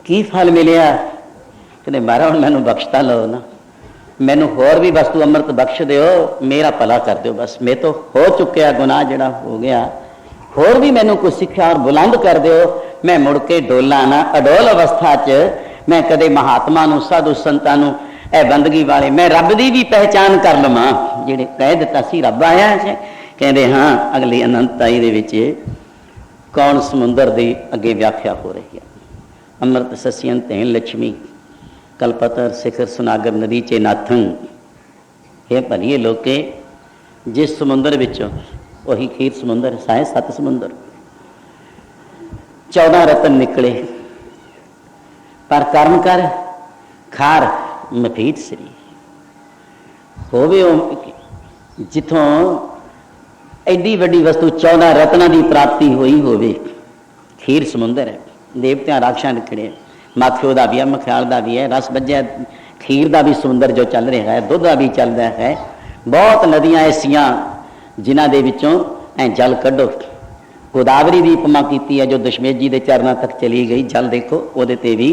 की फल मिलिया? कहते महाराज हुण मैनू बख्शता लो ना, मैनू होर भी वस्तु अमृत बख्श दिओ, मेरा भला कर दिओ बस। मैं तो हो चुकिया गुनाह जिहड़ा हो गया, होर भी मैनू कुछ सिक्ख्या और बुलंद कर दिओ। मैं मुड़ के डोला ना, अडोल अवस्था च मैं कदे महात्मा नू, साधु संतां नू, ए बंदगी वाले मैं रब की भी पहचान कर लवां। जिहड़े कह दिता सी रब आया है, कहते हाँ अगली अनंतताई दे विच कौन समुंदर की अगे व्याख्या हो रही है। अमृत ससियन तेन लक्ष्मी कलपतर शिखर सुनागर नदी चे नाथं। ये भलीए लोके जिस समुंदर विचों, वही खीर समुंदर साए 7 समुंदर 14 रतन निकले, पर कर्म कर खार मफीट सरी होवे। जिथों एडी वड्डी वस्तु 14 रत्ना की प्राप्ति हुई होवे, खीर समुंदर है। देवत्या राक्षां निकले, माखियो का भी है, मख्याल का भी है, रस बज्या खीर का भी समुंदर जो चल रहा है, दुध का भी चल रहा है। बहुत नदियां ऐसियां जिन्हां दे विचों ऐ जल कड्डो। गोदावरी की उपमा की है जो दशमेश जी के चरणों तक चली गई। जल देखो उहदे ते भी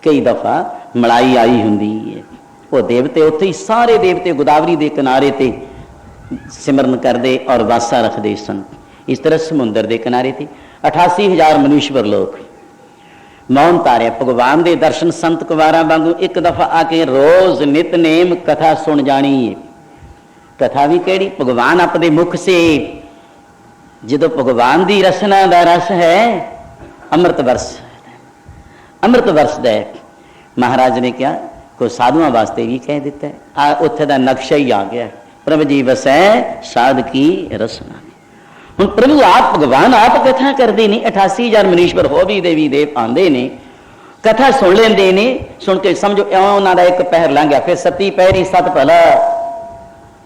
कई दफा मलाई आई हुंदी है। वो देवते उत्थे ही सारे देवते गोदावरी के किनारे ते सिमरन करते और वासा रखते सन। इस तरह समुंदर के किनारे थे 88,000 मनुष्यवर लोग मौन तारे भगवान के दर्शन संत कुवारा वांगू एक दफा आके रोज नितनेम कथा सुन जानी है। कथा भी केड़ी? भगवान अपने मुख से, जो भगवान की रसना का रस है अमृत वर्ष, अमृत वर्ष है। महाराज ने क्या कोई साधुओं वास्ते भी कह दिता है, उत्थे का नक्शा ही आ गया, प्रभु जी वसै साध की रसना। हुण प्रभु आप भगवान आप कथा करते ने, 88,000 मनीश्वर हो भी देवी देव आते ने, कथा सुन लेंदे ने। सुन के समझो उन्हों का एक पहर लंघ गया, फिर 7 पहरी 7 भला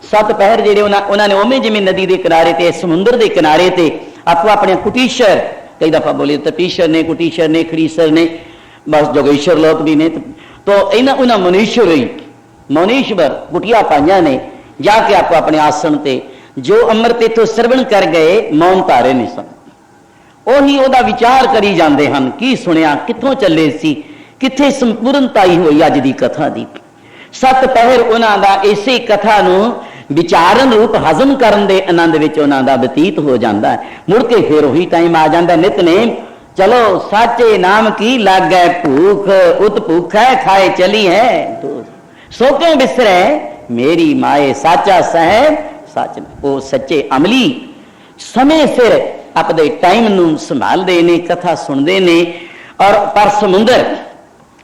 7 पहर जेडे उन्होंने उमें जिमें नदी के किनारे ते समुद्र के किनारे ते आपको अपने कुटीश्वर, कई दफा बोले तपीश्वर ने, कुटीश्वर ने, खड़ीश्वर ने, बस जोगेश्वर लोक भी ने। तो इन्होंने उन्होंने मनीश्वर कुटिया पाइया ने, जाके आपको अपने आसन ते जो अमृत इथों श्रवण कर गए मौन धारे नहीं सन। उही ओदा विचार करी जाते हैं, की सुनिया, कितों चले सी, किथे संपूर्णताई हुई अज की कथा की। 7 पहर उन्हों का इसे कथा नू विचारन रूप हजम करने के आनंद विच उन्हों का बतीत हो जाता है। मुड़ के फिर उही टाइम आ जाता नितनेम, चलो साचे नाम की लाग गए भूख, उत भूख है खाए चली है, सोके बिसरे मेरी माए साचा साहेब सच। वो सच्चे अमली समय सिर अपने टाइम नू संभालते ने, कथा सुनते ने। और पर समुंदर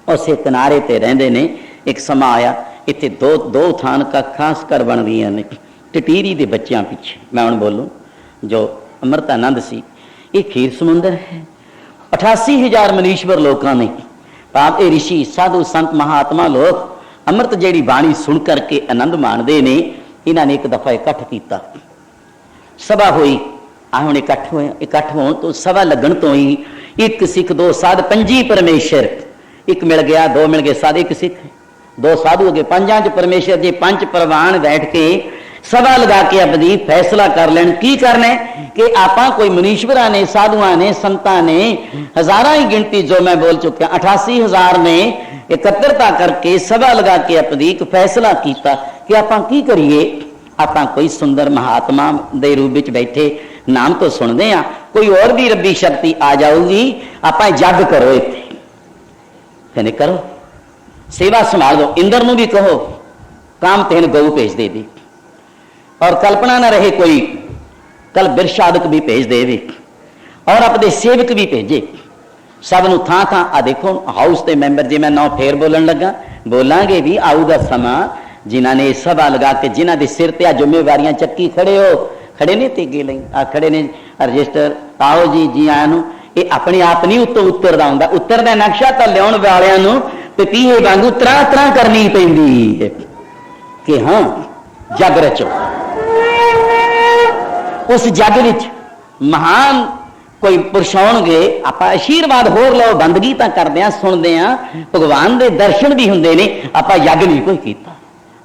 उस किनारे ते रहंदे ने। एक समा आया इत्थे दो थान का खास कर बन गई ने टटीरी के बच्चों पिछे। मैं हुण बोलूं जो अमृतानंद सी, ये खीर समुंदर है। 88,000 मनीश्वर लोगों ने, पाप ए ऋषि साधु संत महात्मा लोग अमृत जेड़ी बाणी सुन करके आनंद माणदे ने। इन्होंने एक दफा इकट्ठ किया, सभा हुई। हुण इकट्ठ होने तो सभा लगन तो ही 1 सिख 2 साध 5 परमेश्वर, 1 मिल गया 2 मिल गए साध 1 सिख 2 साधु हो गए, 5 परमेश्वर जी 5 प्रवान बैठ के सभा लगा के अपनी फैसला कर लें की करना कि आपा कोई मनीश्वरा ने, साधुआ ने, संता ने, हजारां ही गिनती जो मैं बोल चुका 88,000 ने एकत्रता करके सभा लगा के अपनी एक फैसला किया कि आप की करिए। आप कोई सुंदर महात्मा दे रूप में बैठे नाम तो सुनते हैं, कोई और भी रब्बी शक्ति आ जाऊगी, आप जग करो, इतने कहने करो सेवा संभाल दो। इंद्र नूं भी कहो काम तेन गऊ भेज दे दी, और कल्पना ना रहे कोई कल बिरशादक भी भेज दे, और अपने सेवक भी भेजे। सब नूं थां थां आ देखो हाउस के मैंबर, जे मैं ना फिर बोलन लगा बोलांगे भी आऊगा समा जिन्होंने सभा लगा के जिन्हों के सिर ते जिम्मेवारियां चक्की खड़े हो, खड़े ने ते गे आ खड़े ने रजिस्टर आओ जी जी आया नूं ये अपने आप नहीं उत्तों उतरदा हुंदा। उतरदा नक्शा तो लियाउण वालियां नूं ते पीहे वांगू तराह तराह करनी पैंदी है कि हाँ जग रचो। उस जग विच महान कोई पुरुष आउणगे, आपां आशीर्वाद होर लो, बंदगी तां करदे आ, सुणदे आ, भगवान दे दर्शन भी हुंदे ने, आपां जग नहीं कोई कीता।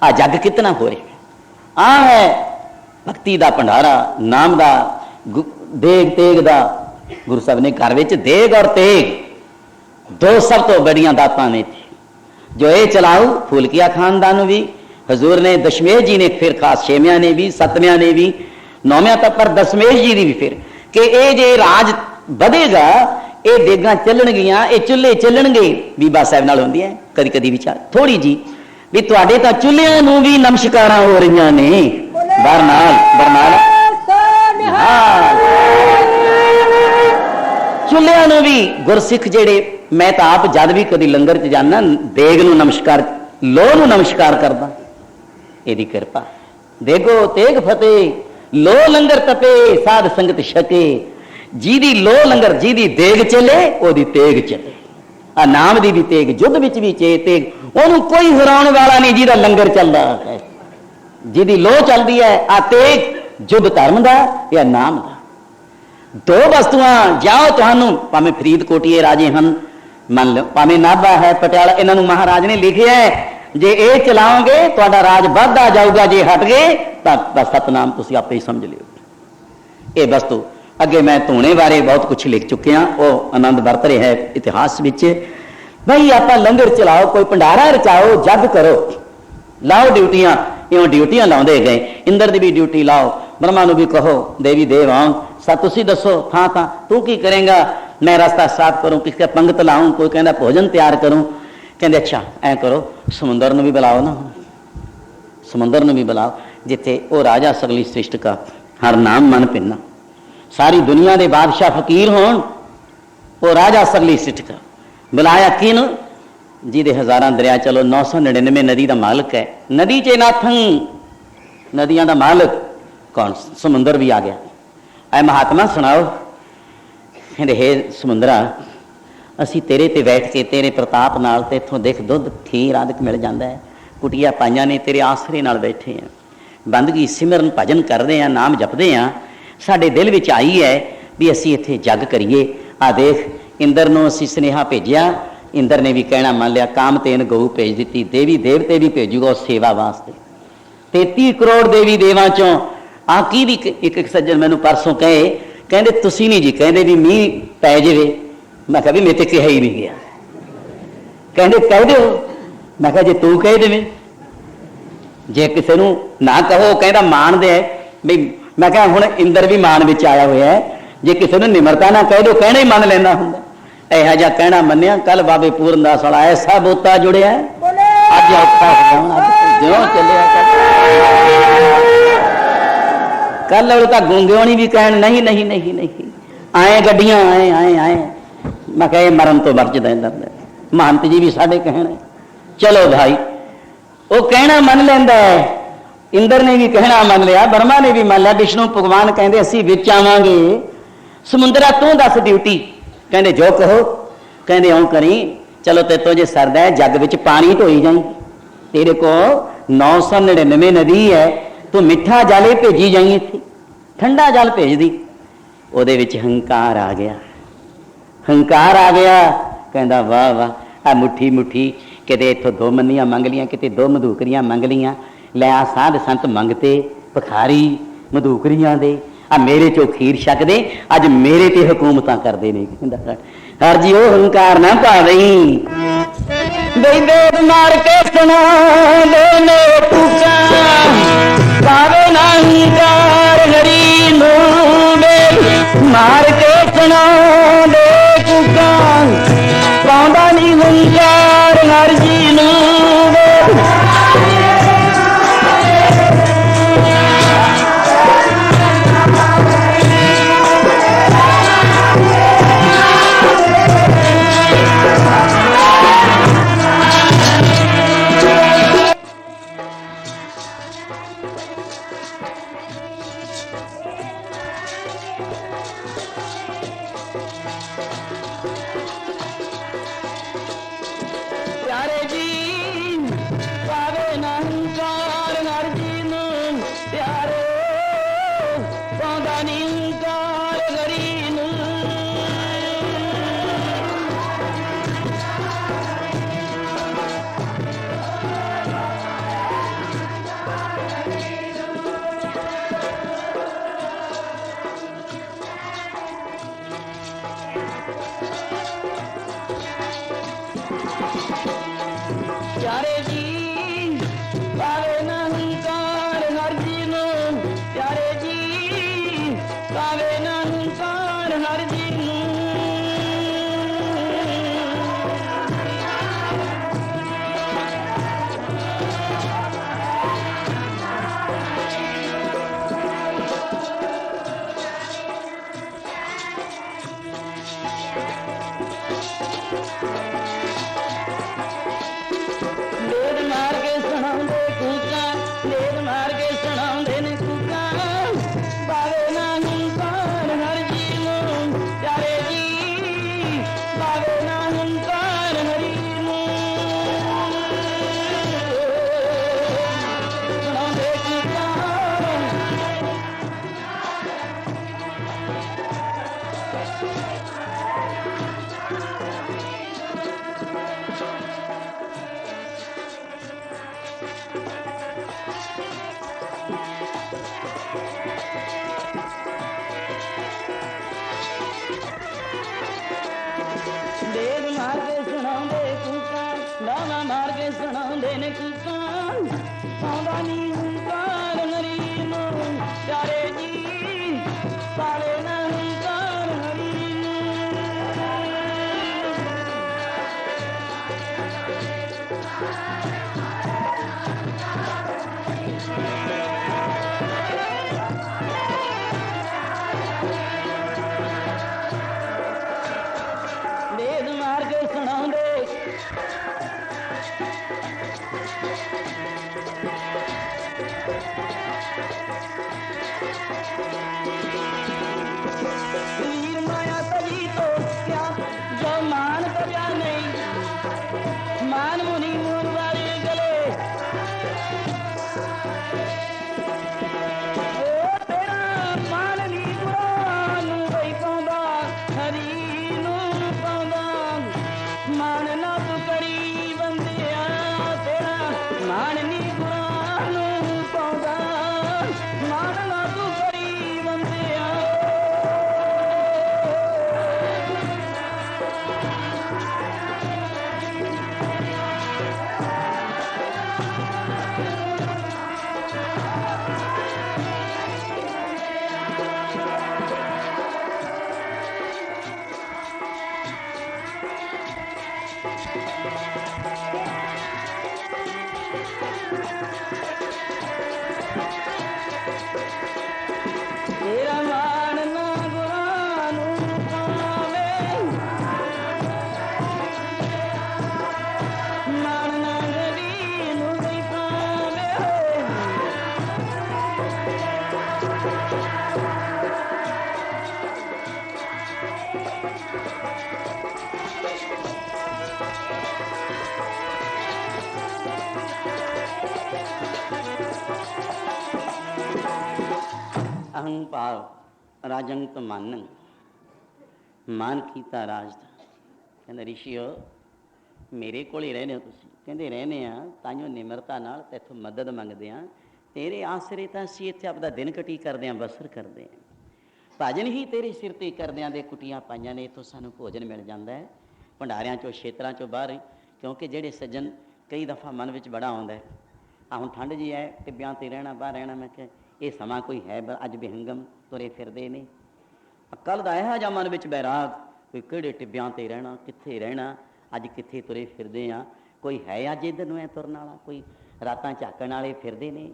आ जग कितना हो रहा आ है भक्ति दा भंडारा, नाम दा, देग तेग दा। गुरु साहब ने घर विच देग और तेग दो सब तो बड़ियां दातां ने जो ये चलाओ। फूलकिया खानदान भी हजूर ने, दशमेश जी ने, फिर खास छेमिया ने भी, सतमिया ने भी, नौमिया तक, पर दशमेश जी की भी फिर कि ये जे राज बढ़ेगा, ये देगा चलणगियां, ये चुल्हे चलणगे। बीबा साहब नाल होंदी है कदी कदी विचार थोड़ी जी भी तुहाडे तां चुल्हिਆਂ ਨੂੰ भी नमस्कारां हो रही ने बरनाल बरनाल चुल्हिਆਂ ਨੂੰ भी गुरसिख जेड़े। मैं तो आप जद भी कदी लंगर च जाना देग नूं नमस्कार, लोह नूं नमस्कार करदा। इहदी किरपा देगो तेग फतेह, लो लंगर तपे साध संगत छके। जिहदी लो लंगर, जिहदी देग चले ओदी तेग चले। आ नाम दी भी तेग, युद्ध विच भी चे तेग, ओनू कोई हराउण वाला नहीं जिहदा लंगर चलदा है। जिहदी लो चलदी है आ तेग, युद्ध धर्म दा या नाम दा। दो वस्तुआं जाओ तुहानू भावें फरीदकोटीए राजे हन, मान लो भावें नाभा है, पटियाला, इन्हां नू महाराज ने लिखिया है जे ये चलाओगे तुहाडा राज बढ़दा जाऊगा, जे हट गए तो सतनाम तुसीं आपे ही समझ लियो। ये वस्तु अगे मैं धूने बारे बहुत कुछ लिख चुके हैं, वो आनंद वरत रहा है इतिहास विच। भाई आप लंगर चलाओ, कोई भंडारा रचाओ, जग करो, लाओ ड्यूटियां, इवें ड्यूटियां लाउंदे गए। इंद्र की भी ड्यूटी लाओ, ब्रह्मा नूं भी कहो देवी देव आओ, सा तुसीं दसो थां थां तू की करेंगा, मैं रास्ता साफ करूं, किसी का पंगत लाऊं, कोई कहता भोजन तैयार करूं। कहते अच्छा ऐ करो समुंदर नूं भी बुलाओ ना, समुंदर नूं भी बुलाओ जिथे वो राजा सगली सृष्टि का हर नाम मन पिन्ना, सारी दुनिया के बादशाह फकीर होन, वो राजा सगली सृष्टि का बुलाया किन जिहदे हज़ारां दरिया चलो 999 नदी का मालिक है। नदी चे नाथं नदियां का मालिक कौन? समुंदर भी आ गया। ऐ महात्मा सुनाओ, कहते हे समुंदरा असी तेरे ते बैठ के तेरे प्रताप नाल ते इत्थों देख दुध खीर आदि मिल जाता है, कुटिया पाइयां ने तेरे आसरे नाल बैठे हैं, बंदगी सिमरन भजन करते हैं, नाम जपते हैं, साडे दिल विच आई है भी असी इत्थे जग करिए। आ देख इंद्र नूं असी सुनेहा भेजिया, इंद्र ने भी कहना मान लिया, कामतेन गऊ भेज दी, देवी देवते भी भेजूगा उस सेवा वास्ते। 33 करोड़ देवी देवां चों आ की भी एक सज्जन मैनूं परसों कहे, कहते तुसीं नहीं जी कहते भी मीह पै जावे। मैं कहा भी मेरे तो कहा ही नहीं गया। कहते कह दो, मैं कहा जे तू कह देवे, जे किसी नूं ना कहो कहता मान दे भी। मैं कहा हुण इंद्र भी मान विच आया हुआ है, जे किसी नूं निमरता ना कह दो कहना ही मन लेना हुंदा। इहो जिहा कहना मन्निया। कल बाबे पूरनदास वाला ऐसा बोता जुड़िया, अज औखा ज्यों चलिया। कल उल्टा गूंगियोनी भी कहन नहीं नहीं नहीं नहीं आए गड्डियां आए आए आए। मैं कहे मरन तो बचदा इंद्र, महंत जी भी साडे कहने चलो भाई, वो कहना मन लेंदा है। इंद्र ने भी कहना मन लिया, ब्रह्मा ने भी मान लिया, विष्णु भगवान कहते असी विच आवांगे। समुंदरा तू दस ड्यूटी, कहते जो कहो, कहते औं करी। चलो ते तो जे सरदा है जग विच पानी ढोई जाई, तेरे को 999 नदी है, तू मिठा जल भेजी जाई, इत्थे ठंडा जल भेज दी। ਉਹਦੇ ਵਿੱਚ हंकार आ गया, हंकार आ गया। कहता वाह वाह आ मुट्ठी मुट्ठी, किते इत्थों 2 मन्नियां मंग लियां, किते 2 मधूकरियां मंग लियां, लै आ साध संत मंगते भखारी मधूकरियां दे, आ मेरे चो खीर छकदे, अज मेरे ते हुकूमतां करदे ने। कहंदा हर जी ओ हंकार ना पावई, दई देव मार के सुना दे ने पुकार, पावे ना हंकार हरी नू मार के सुना दे पुकार, पाउंदा नहीं हंकार हर जी नू। कुसान सावनी हुंकार हरी नो प्यारे जी सारे न हुंकार हरी नो वेद मार के सुनाऊंदे वीर माया तजी तो क्या जो मान कब्या नहीं मान मुनि मूर वाले गले ओ तेरा मान नी कुरान वही पाਉਂਦਾ हरी नू पाਉਂਦਾ मान ना तू करी बंदिया तेरा मान नी कुरान पाਉਂਦਾ मान ना तू करी बंदिया तेरा मान ना गुरान पावे मान ना गली नू नहीं पावे अहं पाव राजंग तो मानन मान कीता राज दा कहंदे ऋषियो मेरे कोल ही रहने हो तुसीं कहंदे रहने आ ताइयों निमरता नाल तैथों मदद मंगदे आ तेरे आसरे तां असीं इत्थे आपदा दिन कटी करदे आ बसर करदे आ भजन ही तेरे सिर ते करदियां दे कुटियां पाइयां ने इत्थों सानूं भोजन मिल जांदा है भंडारियां चों छेत्रां चों बाहर क्योंकि ਜਿਹੜੇ सज्जन कई दफ़ा मन विच बड़ा आउंदा है आ हुण ठंड जी है टिब्बियां ते रहना बाहर रहना मैं कहा ये समा कोई है अज बेहंगम तुरे फिरदे ने कल दा इहो जिहा मन विच बैराग कोई किहड़े टिब्बियां ते रहना कित्थे रहना अज कित्थे तुरे फिरदे आ कोई है अज इधर नूं तुरन वाला कोई रातां झाकण वाले फिरदे ने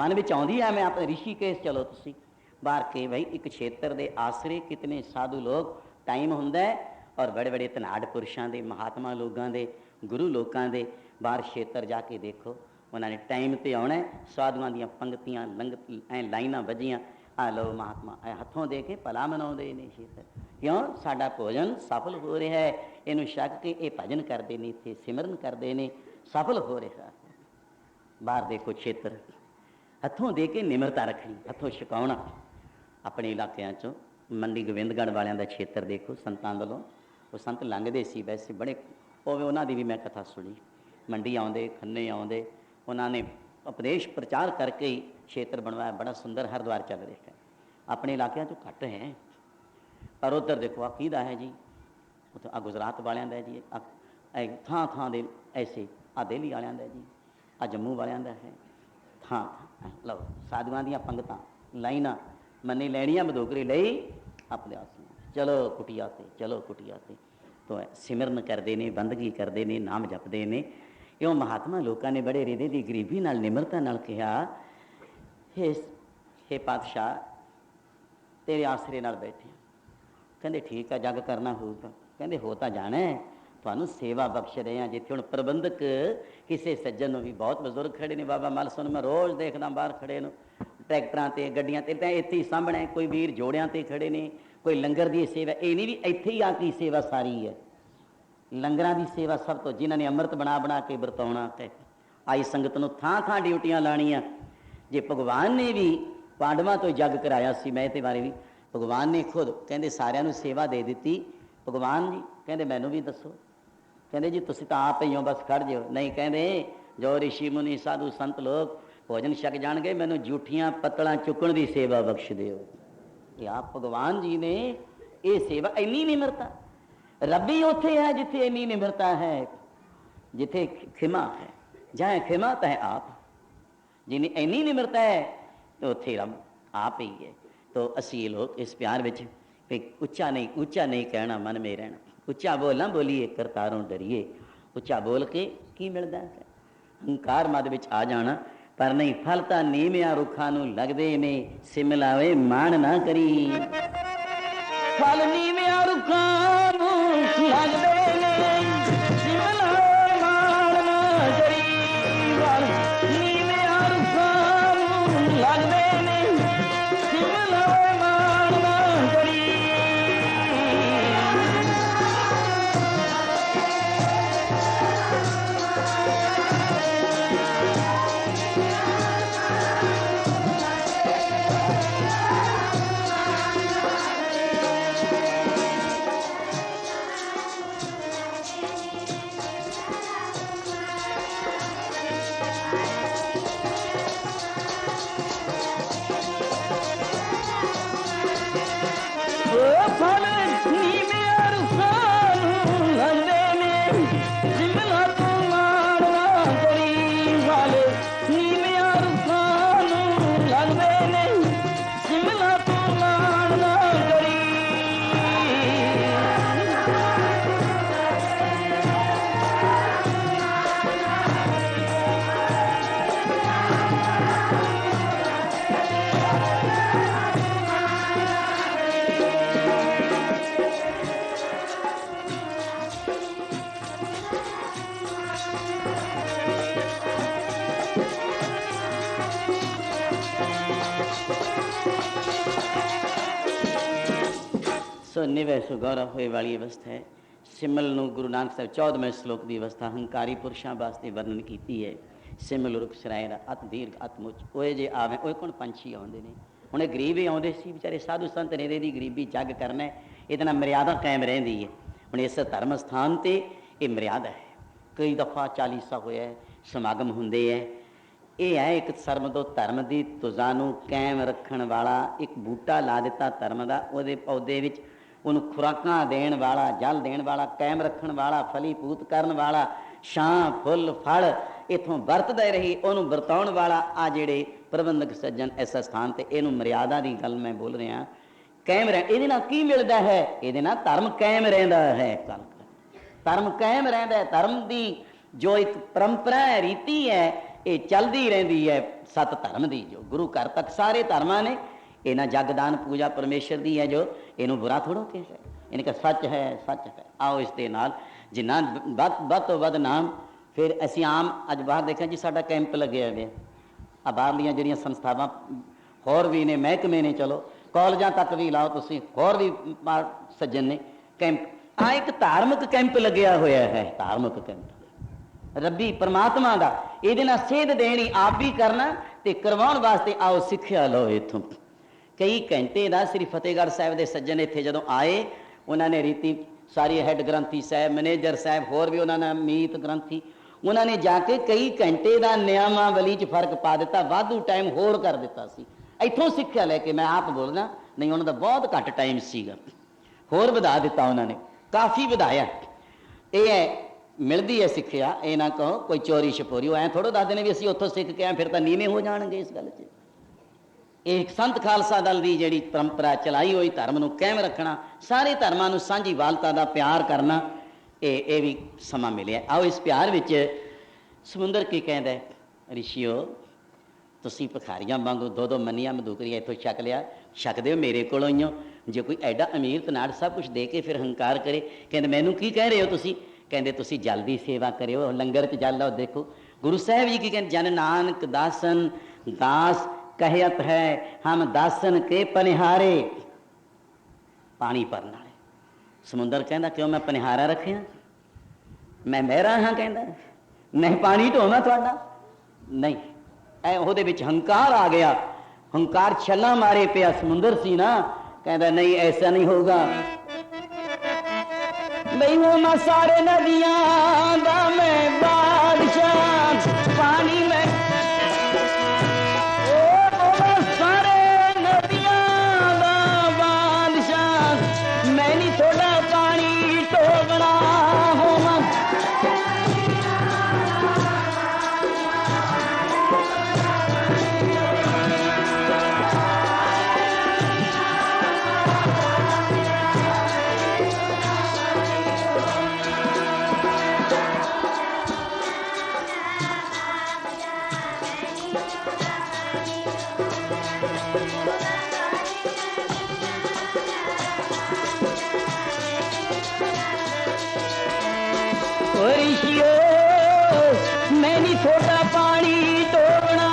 मन विच आउंदी है मैं अपने ऋषिकेश चलो तुसीं बाहर के भाई एक क्षेत्र के आसरे कितने साधु लोग टाइम हुंदा है और बड़े बड़े धनाड़ पुरुषों के महात्मा लोगों के गुरु लोगों के बाहर क्षेत्र जाके देखो उन्होंने टाइम पर आना साधुआं दी पंक्तियां लंगत ऐ लाइनां वजियां आ लो महात्मा ऐ हथों दे के भला मनाउंदे ने क्षेत्र क्यों साडा भोजन सफल हो रहा है इनू शक के ये भजन करते हैं इत्थे सिमरन करते हैं सफल हो रहा बाहर देखो क्षेत्र हथों दे के निमरता रखनी हथों छकाउणा अपने इलाकों चों मंडी गोविंदगढ़ वालियां दा क्षेत्र देखो संतां वालों वो संत लंघदे सी वैसे बड़े उन्हां दी भी मैं कथा सुनी मंडी आउंदे खन्ने आउंदे उन्होंने उपदेश प्रचार करके ही क्षेत्र बनवाया बड़ा सुंदर हरिद्वार चल रहा है अपने इलाकों चो घट है पर उधर देखो आ किहदा है जी उतो आ गुजरात वालियां दा जी थां थां दे ऐसे आ दिल्ली वालियां दा जी आ जम्मू वालियां दा है थां थां लो साधुआं दियां पंगतां लाइनां मन्नी लैनियां बदोगरी लई अपने आस चलो कुटिया ते चलो कुटिया ते तो सिमरन करते हैं बंदगी करते हैं नाम जपते हैं इं महात्मा लोगों ने बड़े हृदय की गरीबी नाल निमरता नाल कहा हे पातशाह तेरे आसरे नाल बैठे कहते ठीक है जग करना होगा कहते हो तो जाना है थानू सेवा बख्श रहे हैं जिथे हुण प्रबंधक किसी सज्जन भी बहुत बजुर्ग खड़े ने बाबा मल सुन मैं रोज़ देखदा बाहर खड़े न ट्रैक्टरां ते गड्डियां ते इत्थे ही सामने कोई वीर जोड़ियां ते खड़े ने कोई लंगर की सेवा ये नहीं भी इत्थे ही आके सेवा सारी है लंगरां की सेवा सब तो जिन्होंने अमृत बना बना के वरताउणा ते आई संगत नूं थां थां ड्यूटियां लाणियां जे भगवान ने भी पांडवां तो जग कराया सी मैं ते बारे भी भगवान ने खुद कहते सारिਆਂ ਨੂੰ सेवा दे दी भगवान जी कहते मैनू भी दसो कहते जी तुसीं तां आप ही हो बस खड़ जाओ नहीं कहते जो ऋषि मुनि साधु संत लोग भोजन छक जाणगे मैनू जूठियां पत्तलां चुकण की सेवा बख्श दिओ कि आप भगवान जी ने ये सेवा इन्नी निमरता रबी उत्थे है जिथे इन्नी निमरता है जिथे खिमा है जहाँ खिमा तह आप, जिन्नी इन्नी निमरता है तो उत्थे रब आप ही है। तो असी लोग इस प्यार विच ऊंचा नहीं कहना, मन में रहना। उच्चा बोलना बोलीए करतारों डरिए, उच्चा बोल के की मिलता है? हंकार मद विच आ जाना, पर नहीं फल तां नीमिया रुखां नूं लगदे ने, सिमलावे मान ना करी। फल नीमिया रुखां नूं लगदे ने, सिमलावे मान ना करी। फल नीमिया रुखां नूं लगदे ने, सिमलावे मान ना करी। सो निवै सो गौरव होए वाली अवस्था है। सिमल नूं गुरु नानक साहब 14वें श्लोक की अवस्था हंकारी पुरुषों वास्ते वर्णन की है। सिमल रुख सराय दा अत दीर्घ अत मुच ओए जे आवे ओए कौन पंछी आउंदे ने। हुणे गरीब ही आउंदे सी बेचारे, साधु संत ने दी गरीबी जग करना है, इहदे नाल मर्यादा कायम रहिंदी है। हुण इस धर्म स्थान ते ये मर्यादा है। कई दफ़ा चालीसा होया समागम हुंदे है। ये है एक सरमदो धर्म की तुजा नूं कायम रखण वाला एक बूटा ला दिता धर्म का, उहदे पौधे विच उन्होंने खुराकां देण वाला, जल देण वाला, कायम रखण वाला, फलीभूत करन वाला, छां फुल फल इथों वरतदे रही उन्होंने वरताउण वाला आ जिहड़े प्रबंधक सज्जन इस स्थान ते इहनूं मर्यादा की गल मैं बोल रहा। कायम रह इहदे नाल की मिलदा है? इहदे नाल धर्म कायम रहिंदा है। धर्म कायम रहिंदा है। धर्म की जो एक परंपरा है, रीति है, ये चलती रहिंदी है। सत धर्म की जो गुरु घर तक सारे धर्मां ने इन्हें जगदान पूजा परमेश्वर की है, जो इनू बुरा थोड़ो के है, इनका सच है, सच है। आओ इस दे नाल जिन्ना वध तो वध नाम। फिर असी आम अज बाहर देखा जी साडा कैंप लगे हुए आ, बाहरलियां जिहड़ियां संस्थावां होर भी ने, महकमे ने, चलो कॉलेजां तक भी लाओ तुसीं, होर भी सज्जन ने कैंप। आ एक धार्मिक कैंप लग्या होया है, धार्मिक कैंप रब्बी परमात्मा का। इहदे नाल सेध देनी आप भी करना ते करवाउण वास्ते आओ सिक्ख्या लो इत्थों। कई घंटे का श्री फतेहगढ़ साहब के सज्जन इत्थे जदों आए, उन्होंने रीति सारी हैड ग्रंथी साहब, मैनेजर साहब, होर भी उन्होंने मीत ग्रंथी, उन्होंने जाके कई घंटे का नियमावली च फर्क पा दिता, वाधू टाइम होर कर दिता सी। इत्थों सिक्ख्या लैके मैं आप बोलना नहीं, उन्होंने बहुत घट टाइम सीगा, होर वधा दिता उन्होंने, काफ़ी वधाया। ये है मिलती है सिक्ख्या, ये ना कहो कोई चोरी छपोरी। ऐ थोड़ा दसते हैं भी असीं उत्थों सिख के आए फिर तो नीवें हो जाएंगे इस गल च। एक संत खालसा दल की जिहड़ी परंपरा चलाई हुई, धर्म नूं कायम रखना, सारे धर्मां नूं सांझी वालता का प्यार करना, ये भी समा मिले। आओ इस प्यार विच समुंदर की कहता है, ऋषियो तुसीं भिखारियां वांगू दो दो मनियां मधुकरियां इत्थों छक लिया, छकदे हो मेरे कोलों ही हो। जे कोई एडा अमीर तनाड़ सब कुछ दे के फिर हंकार करे, कहते मैनू की कह रहे हो तुसीं? कहते तुसीं जल दी सेवा करियो, लंगर च जल लो। देखो गुरु साहब जी की कहते, जन नानक दासन दास कहत है, हम दासन के पनिहारे। पानी भरन वाले समुंदर कहता क्यों मैं पनिहारा रखे, मैं मेहरा हाँ, कहता नहीं पानी ढोना थोड़ा नहीं। ਉਹਦੇ ਵਿੱਚ हंकार आ गया, हंकार छला मारे पिया समुंदर सी ना, कहता नहीं ऐसा नहीं होगा, नहीं वो मैं सारे नदियां दा मैं बादशाह, पानी में सारे नदियां दा बादशाह, मैं नहीं थोड़ा पानी टोकना होवा। ऋषियो मैं नहीं छोटा पानी डोबना,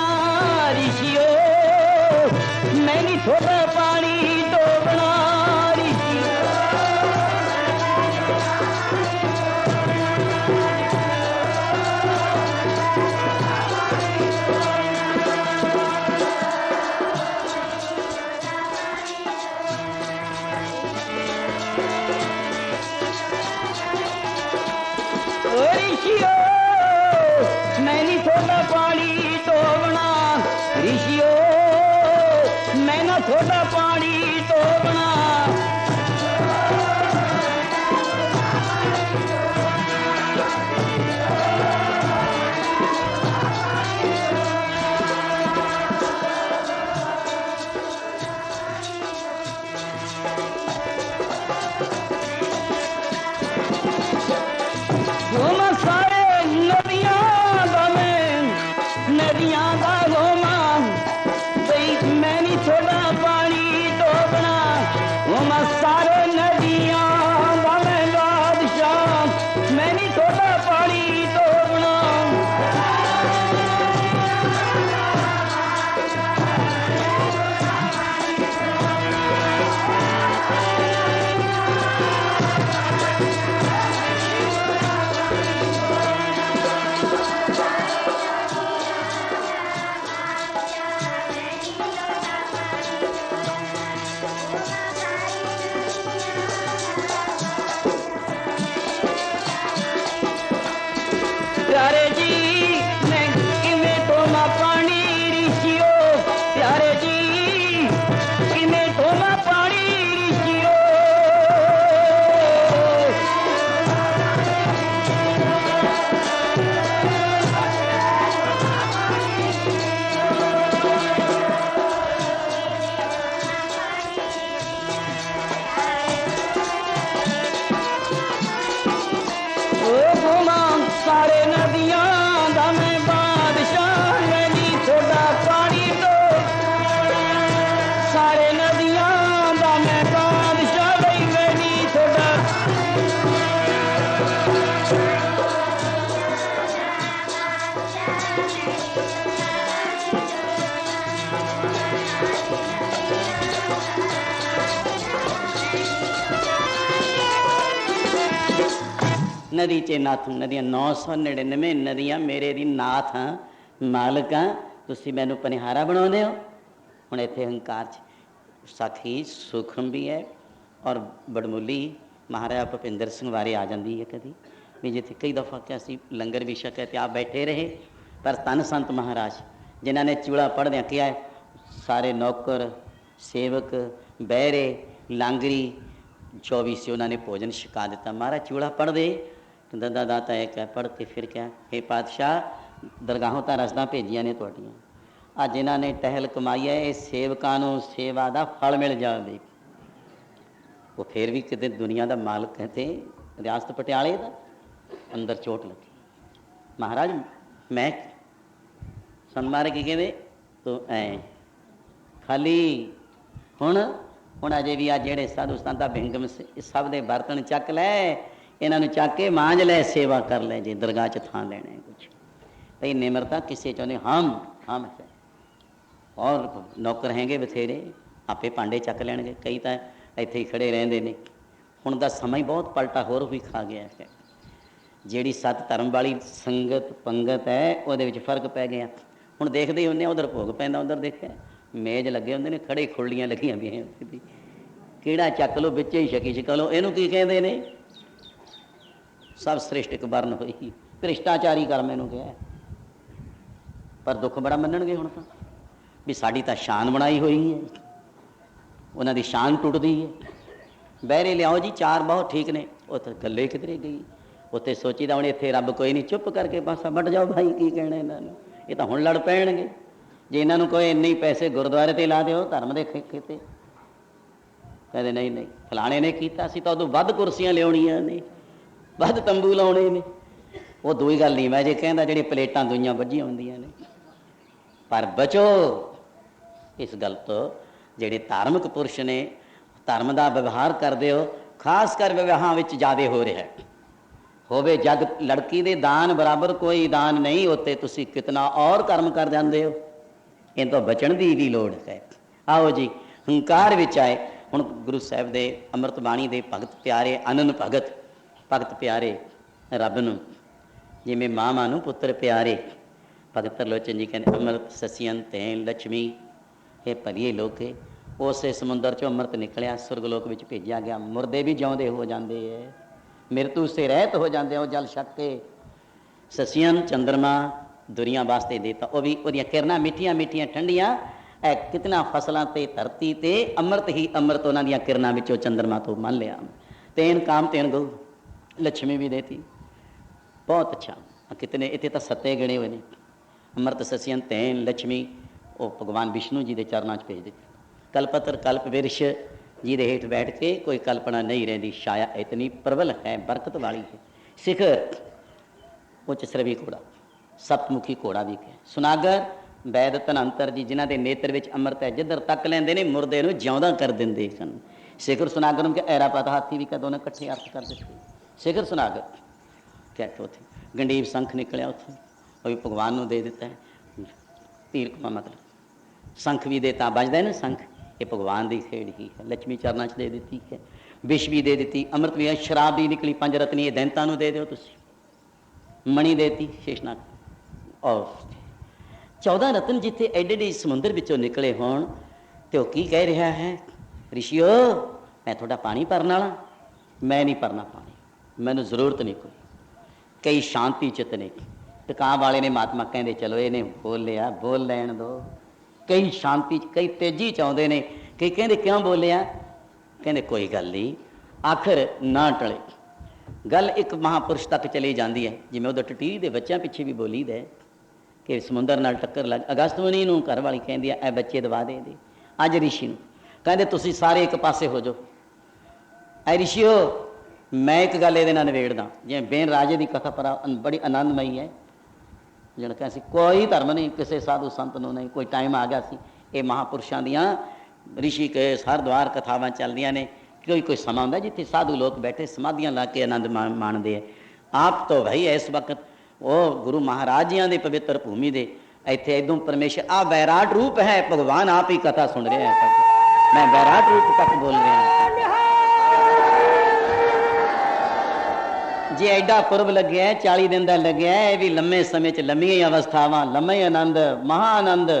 ऋषियो मैं नहीं छोटा पानी डोबना, ऋषियो मैं नहीं छोटा पानी डोबना, ऋषियो मैं ना छोटा पानी डोबना। प्यारे जी मैं किमें धोमा पानी, ऋषियो प्यारे जी किमें धोमा पानी, ऋषियो सारे नदियां दा मैं बादशाह, मैं नहीं छोटा पानी तो, सारे नदियां दा मैं बादशाह, भाई मैं नहीं छोटा। नदी चे नाथ नदियां 999 नदियां मेरे दी नाथ हाँ, मालक हाँ, तुसी मैनू पनिहारा बनाउंदे हो। हुण इत्थे हंकार च साखी सूखम भी है और बड़मुली महाराजा भुपिंदर सिंह बारे आ जाती है कभी भी, जिथे कई दफ़ा क्या सी लंगर भी छके ते आप बैठे रहे, पर तन संत महाराज जिन्हों ने चूड़ा पढ़द्या किया है, सारे नौकर सेवक बहरे लांगरी 24 से उन्होंने भोजन छका दिता। महाराज चूड़ा पढ़ दे दादा दाता एक है पढ़ते फिर क्या, हे पातशाह दरगाहों तो रसदा भेजिया ने तुहाडियां, अज इन्हों ने टहल कमाई है, ये सेवकां नूं सेवा का फल मिल जाए। वो फिर भी कितने दुनिया का मालक कहते रियासत पटियाले का, अंदर चोट लगी। महाराज मैं सन मारे की कहते तो ऐ खाली हुण अजे भी आ जेड़े साधु संता भिंगम सब दे बर्तन चक लै, इन्हों चक के मांझ लै, सेवा कर ले, जे दरगाह च थां लेने कुछ भई निमरता किसे चाहते हम है। और नौकर हैंगे बथेरे आपे भांडे चक लैणगे, कई तो इत्थे ही खड़े रहंदे ने। हुण दा समय बहुत पलटा होर भी खा गया है, जिहड़ी सत धर्म वाली संगत पंगत है उहदे विच फर्क पै गया। हुण देखदे ही हुंदे उधर भोग पैंदा, उधर देखिया मेज लगे हुंदे ने, खड़े खुल्लियां लगियां पईआं, किहड़ा चक लो विच ही छकी छका लो, इहनूं की कहंदे ने। सब श्रेष्ठ एक वर्ण होई, भ्रिष्टाचारी कर मैनूं कहा, पर दुख बड़ा मन्नणगे हुण तां भी साडी तां शान बनाई हुई है, उन्हां दी शान टुटदी है। बहरे लियाओ जी चार बहुत ठीक ने, उत्थे गल्ले किधरे गई, उत्थे सोचीदा हुण इत्थे रब कोई नहीं, चुप करके पासा वट जाओ भाई, की कहना इन्हां नूं, ये तां हुण लड़ पैणगे। जे इन्हां नूं कोई इन्ने पैसे गुरुद्वारे ते ला दिओ धर्म दे खेते, कहते नहीं नहीं फलाणे ने कीता सी तां उदों वध कुर्सियां लिआउणीਆਂ ने, वध तंबू लाउणे ने। वो दूई गल नहीं, मैं जे कहंदा जिहड़ी प्लेटां दुईयां वज्जियां हुंदियां ने, पर बचो इस गल तो ਜਿਹੜੇ ਧਾਰਮਿਕ ਪੁਰਸ਼ ਨੇ ਧਰਮ ਦਾ ਵਿਵਹਾਰ ਕਰਦੇ ਹੋ, ਖਾਸ ਕਰ ਵਿਆਹਾਂ ਵਿੱਚ ਜ਼ਿਆਦਾ ਹੋ ਰਿਹਾ ਹੋਵੇ। ਜਗ ਲੜਕੀ ਦੇ ਦਾਨ ਬਰਾਬਰ ਕੋਈ ਦਾਨ ਨਹੀਂ, ਉੱਤੇ ਤੁਸੀਂ ਕਿਤਨਾ ਔਰ ਕਰਮ ਕਰ ਜਾਂਦੇ ਹੋ। ਇਹ ਤੋਂ ਬਚਣ ਦੀ ਵੀ ਲੋੜ ਹੈ। ਆਓ ਜੀ ਹੰਕਾਰ ਵਿੱਚ ਆਏ। ਹੁਣ ਗੁਰੂ ਸਾਹਿਬ ਦੇ ਅੰਮ੍ਰਿਤ ਬਾਣੀ ਦੇ ਭਗਤ ਪਿਆਰੇ, ਅਨੰਨ ਭਗਤ ਪਿਆਰੇ ਰੱਬ ਨੂੰ, ਜਿਵੇਂ ਮਾਵਾਂ ਨੂੰ ਪੁੱਤਰ ਪਿਆਰੇ। ਭਗਤ ਤਰਲੋਚਨ ਜੀ ਕਹਿੰਦੇ ਅੰਮ੍ਰਿਤ ਸਸੀਅਨ ਤੈਨ ਲక్ష్ਮੀ, ਇਹ ਭਰੀਏ ਲੋਕੇ। ਉਸੇ ਸਮੁੰਦਰ 'ਚੋਂ ਅੰਮ੍ਰਿਤ ਨਿਕਲਿਆ, ਸੁਰਗਲੋਕ ਵਿੱਚ ਭੇਜਿਆ ਗਿਆ। ਮੁਰਦੇ ਵੀ ਜਿਉਂਦੇ ਹੋ ਜਾਂਦੇ ਹੈ, ਮਿਰਤੂ ਸੇ ਰਹਿਤ ਹੋ ਜਾਂਦੇ ਹੋ ਜਲ ਛਕ ਕੇ। ਸਸੀਅਨ ਚੰਦਰਮਾ ਦੁਨੀਆਂ ਵਾਸਤੇ ਦੇਤਾ, ਉਹ ਵੀ ਉਹਦੀਆਂ ਕਿਰਨਾਂ ਮਿੱਠੀਆਂ ਮਿੱਠੀਆਂ ਠੰਡੀਆਂ। ਇਹ ਕਿਤਨਾ ਫਸਲਾਂ 'ਤੇ ਧਰਤੀ 'ਤੇ ਅੰਮ੍ਰਿਤ ਹੀ ਅੰਮ੍ਰਿਤ ਉਹਨਾਂ ਦੀਆਂ ਕਿਰਨਾਂ ਵਿੱਚੋਂ ਚੰਦਰਮਾ ਤੋਂ ਮੰਨ ਲਿਆ। ਤੇਨ ਕਾਮ ਤੇਨ ਗਊ, ਲక్ష్ਮੀ ਵੀ ਦੇਤੀ। ਬਹੁਤ ਅੱਛਾ। ਕਿਤਨੇ ਇੱਥੇ ਤਾਂ ਸੱਤੇ ਗਿਣੇ ਹੋਏ ਨੇ। ਅੰਮ੍ਰਿਤ ਸਸੀਅਨ ਤੈਨ ਲక్ష్ਮੀ, ਉਹ ਭਗਵਾਨ ਵਿਸ਼ਨੂੰ ਜੀ ਦੇ ਚਰਨਾਂ 'ਚ ਭੇਜ ਦਿੱਤੀ। ਕਲਪਤਰ ਕਲਪ ਵਿਰਸ਼ ਜੀ ਦੇ ਹੇਠ ਬੈਠ ਕੇ ਕੋਈ ਕਲਪਨਾ ਨਹੀਂ ਰਹਿੰਦੀ। ਛਾਇਆ ਇਤਨੀ ਪ੍ਰਬਲ ਹੈ, ਬਰਕਤ ਵਾਲੀ ਹੈ। ਸਿਖਰ ਉੱਚ ਸਰਵੀ ਘੋੜਾ, ਸਪਤਮੁਖੀ ਘੋੜਾ ਵੀ ਹੈ। ਸੁਨਾਗਰ ਵੈਦ ਧਨੰਤਰ ਜੀ, ਜਿਨ੍ਹਾਂ ਦੇ ਨੇਤਰ ਵਿੱਚ ਅੰਮ੍ਰਿਤ ਹੈ, ਜਿੱਧਰ ਤੱਕ ਲੈਂਦੇ ਨੇ ਮੁਰਦੇ ਨੂੰ ਜਿਉਂਦਾ ਕਰ ਦਿੰਦੇ ਸਨ। ਸਿਖਰ ਸੁਨਾਗਰ ਨੂੰ ਕਿ ਐਰਾ ਪਤਾ ਹਾਥੀ ਵੀ ਕਦੋਂ ਨੇ ਇਕੱਠੇ ਅਰਥ ਕਰ ਦਿੱਤੇ। ਸਿਖਰ ਸੁਨਾਗਰ ਕਹਿ ਕੇ ਉੱਥੇ ਗੰਡੀਵ ਸੰਖ ਨਿਕਲਿਆ, ਉੱਥੇ ਉਹ ਵੀ ਭਗਵਾਨ ਨੂੰ ਦੇ ਦਿੱਤਾ ਹੈ। ਤੀਰ ਕਮਾ ਮਤਲਬ ਸੰਖ ਵੀ ਦੇਤਾ, ਵੱਜਦਾ ਨਾ ਸੰਖ, ਇਹ ਭਗਵਾਨ ਦੀ ਖੇਡ ਹੀ ਹੈ। ਲక్ష్ਮੀ ਚਰਨਾਂ 'ਚ ਦੇ ਦਿੱਤੀ ਹੈ। ਵਿਸ਼ ਵੀ ਦੇ ਦਿੱਤੀ, ਅੰਮ੍ਰਿਤ ਵੀ ਹੈ। ਸ਼ਰਾਬ ਵੀ ਨਿਕਲੀ, 5 ਰਤਨੀ, ਇਹ ਦੈਂਤਾਂ ਨੂੰ ਦੇ ਦਿਓ ਤੁਸੀਂ। ਮਣੀ ਦੇਤੀ ਸ਼ੇਸ਼ਨਾਗ। ਔਰ 14 ਰਤਨ ਜਿੱਥੇ ਐਡੇ ਐਡੇ ਸਮੁੰਦਰ ਵਿੱਚੋਂ ਨਿਕਲੇ ਹੋਣ, ਤੇ ਉਹ ਕੀ ਕਹਿ ਰਿਹਾ ਹੈ? ਰਿਸ਼ੀਓ, ਮੈਂ ਤੁਹਾਡਾ ਪਾਣੀ ਭਰਨ ਵਾਲਾ, ਮੈਂ ਨਹੀਂ ਭਰਨਾ ਪਾਣੀ, ਮੈਨੂੰ ਜ਼ਰੂਰਤ ਨਹੀਂ ਕੋਈ। ਕਈ ਸ਼ਾਂਤੀ ਚਿੱਤ ਨੇ। ਟਿਕਾਅ ਵਾਲੇ ਨੇ ਮਹਾਤਮਾ ਕਹਿੰਦੇ ਚਲੋ ਇਹਨੇ ਬੋਲਿਆ, ਬੋਲ ਲੈਣ ਦਿਓ। ਕਈ ਸ਼ਾਂਤੀ 'ਚ, ਕਈ ਤੇਜ਼ੀ 'ਚ ਆਉਂਦੇ ਨੇ। ਕਈ ਕਹਿੰਦੇ ਕਿਉਂ ਬੋਲਿਆ? ਕਹਿੰਦੇ ਕੋਈ ਗੱਲ ਨਹੀਂ, ਆਖਰ ਨਾ ਟਲੇ ਗੱਲ। ਇੱਕ ਮਹਾਂਪੁਰਸ਼ ਤੱਕ ਚਲੀ ਜਾਂਦੀ ਹੈ, ਜਿਵੇਂ ਉਹਦਾ ਟਟੀਰੀ ਦੇ ਬੱਚਿਆਂ ਪਿੱਛੇ ਵੀ ਬੋਲੀ ਦਾ ਕਿ ਸਮੁੰਦਰ ਨਾਲ ਟੱਕਰ ਲੱਗ। ਅਗਸਤ ਮੁਨੀ ਨੂੰ ਘਰ ਵਾਲੀ ਕਹਿੰਦੀ ਆ, ਇਹ ਬੱਚੇ ਦਵਾ ਦੇ ਦੇ। ਅੱਜ ਰਿਸ਼ੀ ਨੂੰ ਕਹਿੰਦੇ ਤੁਸੀਂ ਸਾਰੇ ਇੱਕ ਪਾਸੇ ਹੋ ਜਾਓ। ਐ ਰਿਸ਼ੀਓ, ਮੈਂ ਇੱਕ ਗੱਲ ਇਹਦੇ ਨਾਲ ਨਿਬੇੜਦਾ। ਜਿਵੇਂ ਬੇਨ ਰਾਜੇ ਦੀ ਕਥਾ ਪਰ ਬੜੀ ਆਨੰਦਮਈ ਹੈ। ਜਿਹਨੂੰ ਕਹਿੰਦੇ ਸੀ ਕੋਈ ਧਰਮ ਨਹੀਂ, ਕਿਸੇ ਸਾਧੂ ਸੰਤ ਨੂੰ ਨਹੀਂ। ਕੋਈ ਟਾਈਮ ਆ ਗਿਆ ਸੀ, ਇਹ ਮਹਾਂਪੁਰਸ਼ਾਂ ਦੀਆਂ ਰਿਸ਼ੀਕੇਸ਼ ਹਰਿਦੁਆਰ ਕਥਾਵਾਂ ਚੱਲਦੀਆਂ ਨੇ। ਕੋਈ ਸਮਾਂ ਹੁੰਦਾ ਜਿੱਥੇ ਸਾਧੂ ਲੋਕ ਬੈਠੇ ਸਮਾਧੀਆਂ ਲਾ ਕੇ ਆਨੰਦ ਮਾਣਦੇ ਹੈ। ਆਪ ਤੋਂ ਭਾਈ ਇਸ ਵਕਤ ਉਹ ਗੁਰੂ ਮਹਾਰਾਜ ਜੀਆਂ ਦੇ ਪਵਿੱਤਰ ਭੂਮੀ ਦੇ ਇੱਥੇ ਇੱਦੋਂ ਪਰਮੇਸ਼ਰ ਆ ਵੈਰਾਟ ਰੂਪ ਹੈ। ਭਗਵਾਨ ਆਪ ਹੀ ਕਥਾ ਸੁਣ ਰਿਹਾ ਹੈ। ਮੈਂ ਵੈਰਾਟ ਰੂਪ ਤੱਕ ਬੋਲ ਰਿਹਾ। ਜੇ ਐਡਾ ਪੁਰਬ ਲੱਗਿਆ, 40 ਦਿਨ ਦਾ ਲੱਗਿਆ, ਇਹ ਵੀ ਲੰਮੇ ਸਮੇਂ 'ਚ ਲੰਮੀਆਂ ਅਵਸਥਾਵਾਂ, ਲੰਮੇ ਆਨੰਦ, ਮਹਾ ਆਨੰਦ।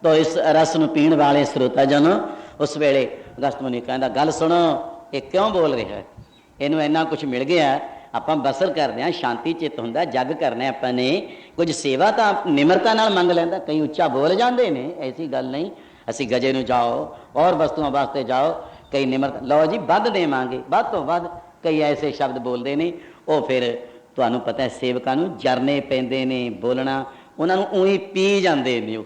ਤਾਂ ਇਸ ਰਸ ਨੂੰ ਪੀਣ ਵਾਲੇ ਸਰੋਤਾ ਜਨ ਉਸ ਵੇਲੇ ਅਗਸਤ ਮੁਨੀ ਕਹਿੰਦਾ ਗੱਲ ਸੁਣੋ, ਇਹ ਕਿਉਂ ਬੋਲ ਰਿਹਾ? ਇਹਨੂੰ ਇੰਨਾ ਕੁਛ ਮਿਲ ਗਿਆ, ਆਪਾਂ ਬਸਰ ਕਰਦੇ ਹਾਂ, ਸ਼ਾਂਤੀ ਚਿੱਤ ਹੁੰਦਾ, ਜੱਗ ਕਰਨਾ ਆਪਾਂ ਨੇ। ਕੁਝ ਸੇਵਾ ਤਾਂ ਨਿਮਰਤਾ ਨਾਲ ਮੰਗ ਲੈਂਦਾ। ਕਈ ਉੱਚਾ ਬੋਲ ਜਾਂਦੇ ਨੇ, ਐਸੀ ਗੱਲ ਨਹੀਂ। ਅਸੀਂ ਗਜੇ ਨੂੰ ਜਾਓ, ਔਰ ਵਸਤੂਆਂ ਵਾਸਤੇ ਜਾਓ। ਕਈ ਨਿਮਰਤਾ, ਲਓ ਜੀ ਵੱਧ ਦੇਵਾਂਗੇ, ਵੱਧ ਤੋਂ ਵੱਧ। ਕਈ ਐਸੇ ਸ਼ਬਦ ਬੋਲਦੇ ਨੇ, ਉਹ ਫਿਰ ਤੁਹਾਨੂੰ ਪਤਾ ਹੈ ਸੇਵਕਾਂ ਨੂੰ ਜਰਨੇ ਪੈਂਦੇ ਨੇ ਬੋਲਣਾ। ਉਹਨਾਂ ਨੂੰ ਉਹੀ ਪੀ ਜਾਂਦੇ ਨੇ।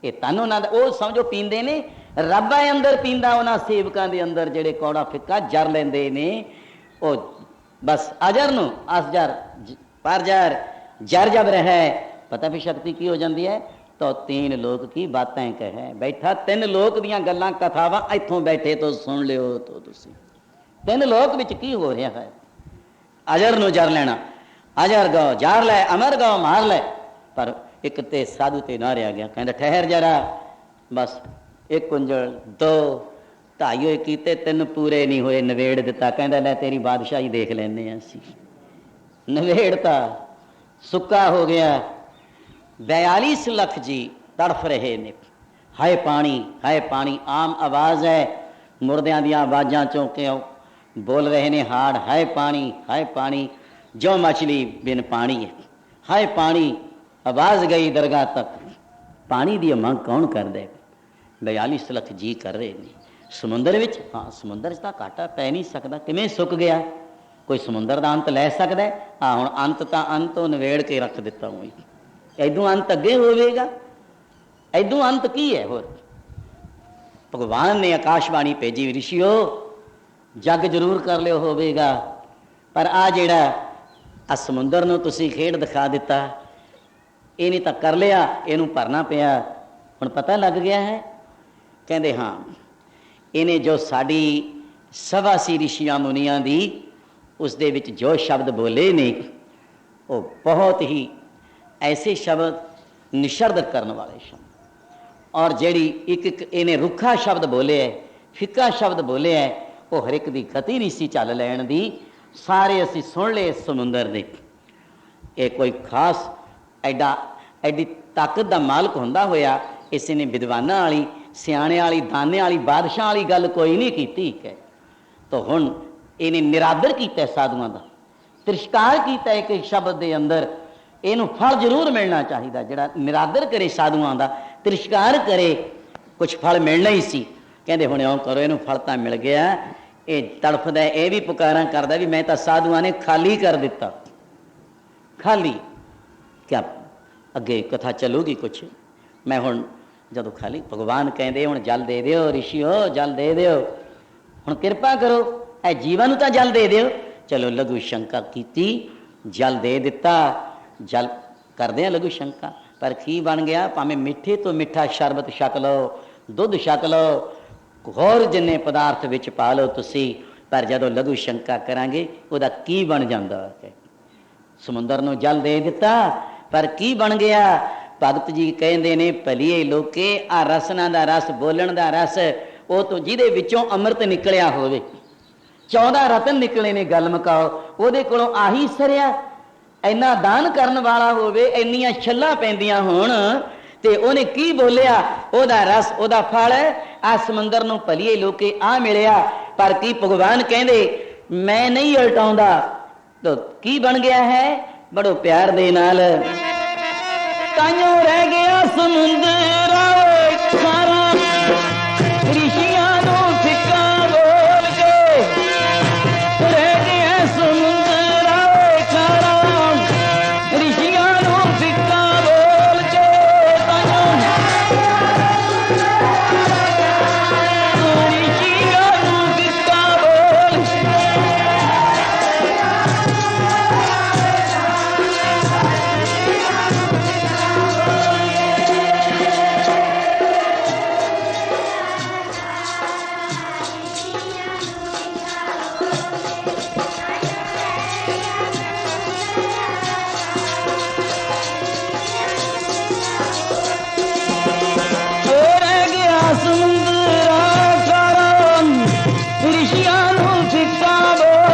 ਇਹ ਤਨ ਉਹਨਾਂ ਦਾ, ਉਹ ਸਮਝੋ ਪੀਂਦੇ ਨੇ। ਰੱਬ ਹੈ ਅੰਦਰ ਪੀਂਦਾ ਉਹਨਾਂ ਸੇਵਕਾਂ ਦੇ ਅੰਦਰ, ਜਿਹੜੇ ਕੌੜਾ ਫਿੱਕਾ ਜਰ ਲੈਂਦੇ ਨੇ। ਉਹ ਬਸ ਅਜਰ ਨੂੰ ਅਸਜਰ ਪਰ ਜਰ ਜਰ ਜਬ ਰਹਿ, ਪਤਾ ਵੀ ਸ਼ਕਤੀ ਕੀ ਹੋ ਜਾਂਦੀ ਹੈ। ਤਾਂ 3 ਲੋਕ ਕੀ ਬਾਤਾਂ ਕਹੇ ਬੈਠਾ। 3 ਲੋਕ ਦੀਆਂ ਗੱਲਾਂ ਕਥਾਵਾਂ ਇੱਥੋਂ ਬੈਠੇ ਤੋਂ ਸੁਣ ਲਿਓ। ਤੋਂ ਤੁਸੀਂ 3 ਲੋਕ ਵਿੱਚ ਕੀ ਹੋ ਰਿਹਾ ਹੈ। ਅਜਰ ਨੂੰ ਜਰ ਲੈਣਾ, ਅਜਰ ਗਾਓ ਜਾਰ ਲੈ, ਅਮਰ ਗਾਓ ਮਾਰ ਲੈ। ਪਰ ਇੱਕ ਤੇ ਸਾਧੂ ਤੇ ਨਾ ਰਿਹਾ ਗਿਆ। ਕਹਿੰਦਾ ਠਹਿਰ ਜਰਾ, ਬਸ 1 ਕੁੰਜਲ 2 2.5 ਕੀਤੇ, 3 ਪੂਰੇ ਨਹੀਂ ਹੋਏ, ਨਵੇੜ ਦਿੱਤਾ। ਕਹਿੰਦਾ ਲੈ ਤੇਰੀ ਬਾਦਸ਼ਾਹੀ ਦੇਖ ਲੈਂਦੇ ਹਾਂ ਅਸੀਂ। ਨਵੇੜਤਾ, ਸੁੱਕਾ ਹੋ ਗਿਆ। 42 ਲੱਖ ਜੀ ਤੜਫ ਰਹੇ ਨੇ। ਹਾਏ ਪਾਣੀ, ਹਾਏ ਪਾਣੀ। ਆਮ ਆਵਾਜ਼ ਹੈ, ਮੁਰਦਿਆਂ ਦੀਆਂ ਆਵਾਜ਼ਾਂ ਚੋਂ ਕਿਉਂ ਬੋਲ ਰਹੇ ਨੇ ਹਾੜ। ਹਾਏ ਪਾਣੀ, ਹਾਏ ਪਾਣੀ, ਜੋ ਮਛਲੀ ਬਿਨ ਪਾਣੀ ਹੈ। ਹਾਏ ਪਾਣੀ, ਆਵਾਜ਼ ਗਈ ਦਰਗਾਹ ਤੱਕ। ਪਾਣੀ ਦੀ ਮੰਗ ਕੌਣ ਕਰਦਾ? 42 ਲੱਖ ਜੀ ਕਰ ਰਹੇ ਨੇ ਸਮੁੰਦਰ ਵਿੱਚ। ਹਾਂ, ਸਮੁੰਦਰ 'ਚ ਤਾਂ ਘਾਟਾ ਪੈ ਨਹੀਂ ਸਕਦਾ। ਕਿਵੇਂ ਸੁੱਕ ਗਿਆ? ਕੋਈ ਸਮੁੰਦਰ ਦਾ ਅੰਤ ਲੈ ਸਕਦਾ? ਹਾਂ, ਹੁਣ ਅੰਤ ਤਾਂ ਅੰਤ ਉਹ ਨਵੇੜ ਕੇ ਰੱਖ ਦਿੱਤਾ। ਹੋਈ ਐਦੋਂ ਅੰਤ ਅੱਗੇ ਹੋਵੇਗਾ? ਐਦੋਂ ਅੰਤ ਕੀ ਹੈ? ਹੋਰ ਭਗਵਾਨ ਨੇ ਆਕਾਸ਼ਬਾਣੀ ਭੇਜੀ, ਰਿਸ਼ੀਓ ਜੱਗ ਜ਼ਰੂਰ ਕਰ ਲਿਓ ਹੋਵੇਗਾ, ਪਰ ਆ ਜਿਹੜਾ ਆ ਸਮੁੰਦਰ ਨੂੰ ਤੁਸੀਂ ਖੇਡ ਦਿਖਾ ਦਿੱਤਾ, ਇਹ ਨਹੀਂ ਤਾਂ ਕਰ ਲਿਆ, ਇਹਨੂੰ ਭਰਨਾ ਪਿਆ। ਹੁਣ ਪਤਾ ਲੱਗ ਗਿਆ ਹੈ ਕਹਿੰਦੇ ਹਾਂ ਇਹਨੇ ਜੋ ਸਾਡੀ ਸਭਾ ਸੀ ਰਿਸ਼ੀਆਂ ਮੁਨੀਆਂ ਦੀ ਉਸ ਦੇ ਵਿੱਚ ਜੋ ਸ਼ਬਦ ਬੋਲੇ ਨੇ ਉਹ ਬਹੁਤ ਹੀ ਐਸੇ ਸ਼ਬਦ ਨਿਸ਼ਰਦ ਕਰਨ ਵਾਲੇ ਸ਼ਬਦ, ਔਰ ਜਿਹੜੀ ਇੱਕ ਇੱਕ ਇਹਨੇ ਰੁੱਖਾ ਸ਼ਬਦ ਬੋਲਿਆ, ਫਿੱਕਾ ਸ਼ਬਦ ਬੋਲਿਆ, ਉਹ ਹਰ ਇੱਕ ਦੀ ਗਤੀ ਨਹੀਂ ਸੀ ਚੱਲ ਲੈਣ ਦੀ। ਸਾਰੇ ਅਸੀਂ ਸੁਣ ਲਏ ਸਮੁੰਦਰ ਦੇ। ਇਹ ਕੋਈ ਖਾਸ ਐਡੀ ਤਾਕਤ ਦਾ ਮਾਲਕ ਹੁੰਦਾ ਹੋਇਆ ਇਸੇ ਨੇ ਵਿਦਵਾਨਾਂ ਵਾਲੀ, ਸਿਆਣਿਆਂ ਵਾਲੀ, ਦਾਨਿਆਂ ਵਾਲੀ, ਬਾਦਸ਼ਾਹ ਵਾਲੀ ਗੱਲ ਕੋਈ ਨਹੀਂ ਕੀਤੀ ਹੈ। ਤਾਂ ਹੁਣ ਇਹਨੇ ਨਿਰਾਦਰ ਕੀਤਾ ਸਾਧੂਆਂ ਦਾ, ਤਿਰਸਕਾਰ ਕੀਤਾ ਇੱਕ ਇੱਕ ਸ਼ਬਦ ਦੇ ਅੰਦਰ। ਇਹਨੂੰ ਫਲ ਜ਼ਰੂਰ ਮਿਲਣਾ ਚਾਹੀਦਾ। ਜਿਹੜਾ ਨਿਰਾਦਰ ਕਰੇ ਸਾਧੂਆਂ ਦਾ, ਤਿਰਸਕਾਰ ਕਰੇ, ਕੁਛ ਫਲ ਮਿਲਣਾ ਹੀ ਸੀ। ਕਹਿੰਦੇ ਹੁਣ ਇਉਂ ਕਰੋ, ਇਹਨੂੰ ਫਲ ਤਾਂ ਮਿਲ ਗਿਆ। ਇਹ ਤੜਫਦਾ, ਇਹ ਵੀ ਪੁਕਾਰਾਂ ਕਰਦਾ ਵੀ ਮੈਂ ਤਾਂ ਸਾਧੂਆਂ ਨੇ ਖਾਲੀ ਕਰ ਦਿੱਤਾ। ਖਾਲੀ ਕਿਆ ਅੱਗੇ ਕਥਾ ਚੱਲੂਗੀ ਕੁਛ। ਮੈਂ ਹੁਣ ਜਦੋਂ ਖਾਲੀ, ਭਗਵਾਨ ਕਹਿੰਦੇ ਹੁਣ ਜਲ ਦੇ ਦਿਓ ਰਿਸ਼ੀਓ, ਜਲ ਦੇ ਦਿਓ, ਹੁਣ ਕਿਰਪਾ ਕਰੋ, ਇਹ ਜੀਵਨ ਨੂੰ ਤਾਂ ਜਲ ਦੇ ਦਿਓ। ਚਲੋ ਲਘੂ ਸ਼ੰਕਾ ਕੀਤੀ, ਜਲ ਦੇ ਦਿੱਤਾ। ਜਲ ਕਰਦੇ ਆ ਲਘੂ ਸ਼ੰਕਾ, ਪਰ ਕੀ ਬਣ ਗਿਆ? ਭਾਵੇਂ ਮਿੱਠੇ ਤੋਂ ਮਿੱਠਾ ਸ਼ਰਬਤ ਛਕ ਲਓ, ਦੁੱਧ ਛਕ ਲਓ, ਹੋਰ ਜਿੰਨੇ ਪਦਾਰਥ ਵਿੱਚ ਪਾ ਲਓ ਤੁਸੀਂ, ਪਰ ਜਦੋਂ ਲਘੂ ਸ਼ੰਕਾ ਕਰਾਂਗੇ ਉਹਦਾ ਕੀ ਬਣ ਜਾਂਦਾ ਹੈ? ਸਮੁੰਦਰ ਨੂੰ ਜਲ ਦੇ ਦਿੱਤਾ, ਪਰ ਕੀ ਬਣ ਗਿਆ? ਭਗਤ ਜੀ ਕਹਿੰਦੇ ਨੇ ਭਲੀਏ ਲੋਕੇ, ਆ ਰਸਨਾ ਦਾ ਰਸ, ਬੋਲਣ ਦਾ ਰਸ, ਉਹ ਤੋਂ ਜਿਹਦੇ ਵਿੱਚੋਂ ਅੰਮ੍ਰਿਤ ਨਿਕਲਿਆ ਹੋਵੇ, 14 ਰਤਨ ਨਿਕਲੇ ਨੇ, ਗੱਲ ਮੁਕਾਓ, ਉਹਦੇ ਕੋਲੋਂ ਆਹੀ ਸਰਿਆ। ਇੰਨਾ ਦਾਨ ਕਰਨ ਵਾਲਾ ਹੋਵੇ, ਇੰਨੀਆਂ ਛੱਲਾਂ ਪੈਂਦੀਆਂ ਹੋਣ, ਤੇ ਉਹਨੇ ਕੀ ਬੋਲਿਆ? ਉਹਦਾ ਰਸ, ਉਹਦਾ ਫਲ ਆ ਸਮੁੰਦਰ ਨੂੰ ਭਲੀਏ ਲੋਕੇ ਆ ਮਿਲਿਆ। ਪਰ ਕੀ ਭਗਵਾਨ ਕਹਿੰਦੇ ਮੈਂ ਨਹੀਂ ਉਲਟਾਉਂਦਾ, ਤਾਂ ਕੀ ਬਣ ਗਿਆ ਹੈ? ਬੜੋ ਪਿਆਰ ਦੇ ਨਾਲ ਤਾਈਓ ਰਹਿ ਗਿਆ ਸਮੁੰਦਰ ਖਾਰਾ, ਰਿਸ਼ੀਆਂ ਨੂੰ ਫਿੱਕਾ ਬੋਲ ਕੇ ਰਹਿ ਗਿਆ ਸਮੁੰਦਰ ਖਾਰਾ, ਰਿਸ਼ੀਆਂ ਨੂੰ ਫਿੱਕਾ ਬੋਲ ਕੇ। ਰਿਸ਼ੀਆਂ ਨੂੰ ਫਿੱਕਾ ਬੋਲ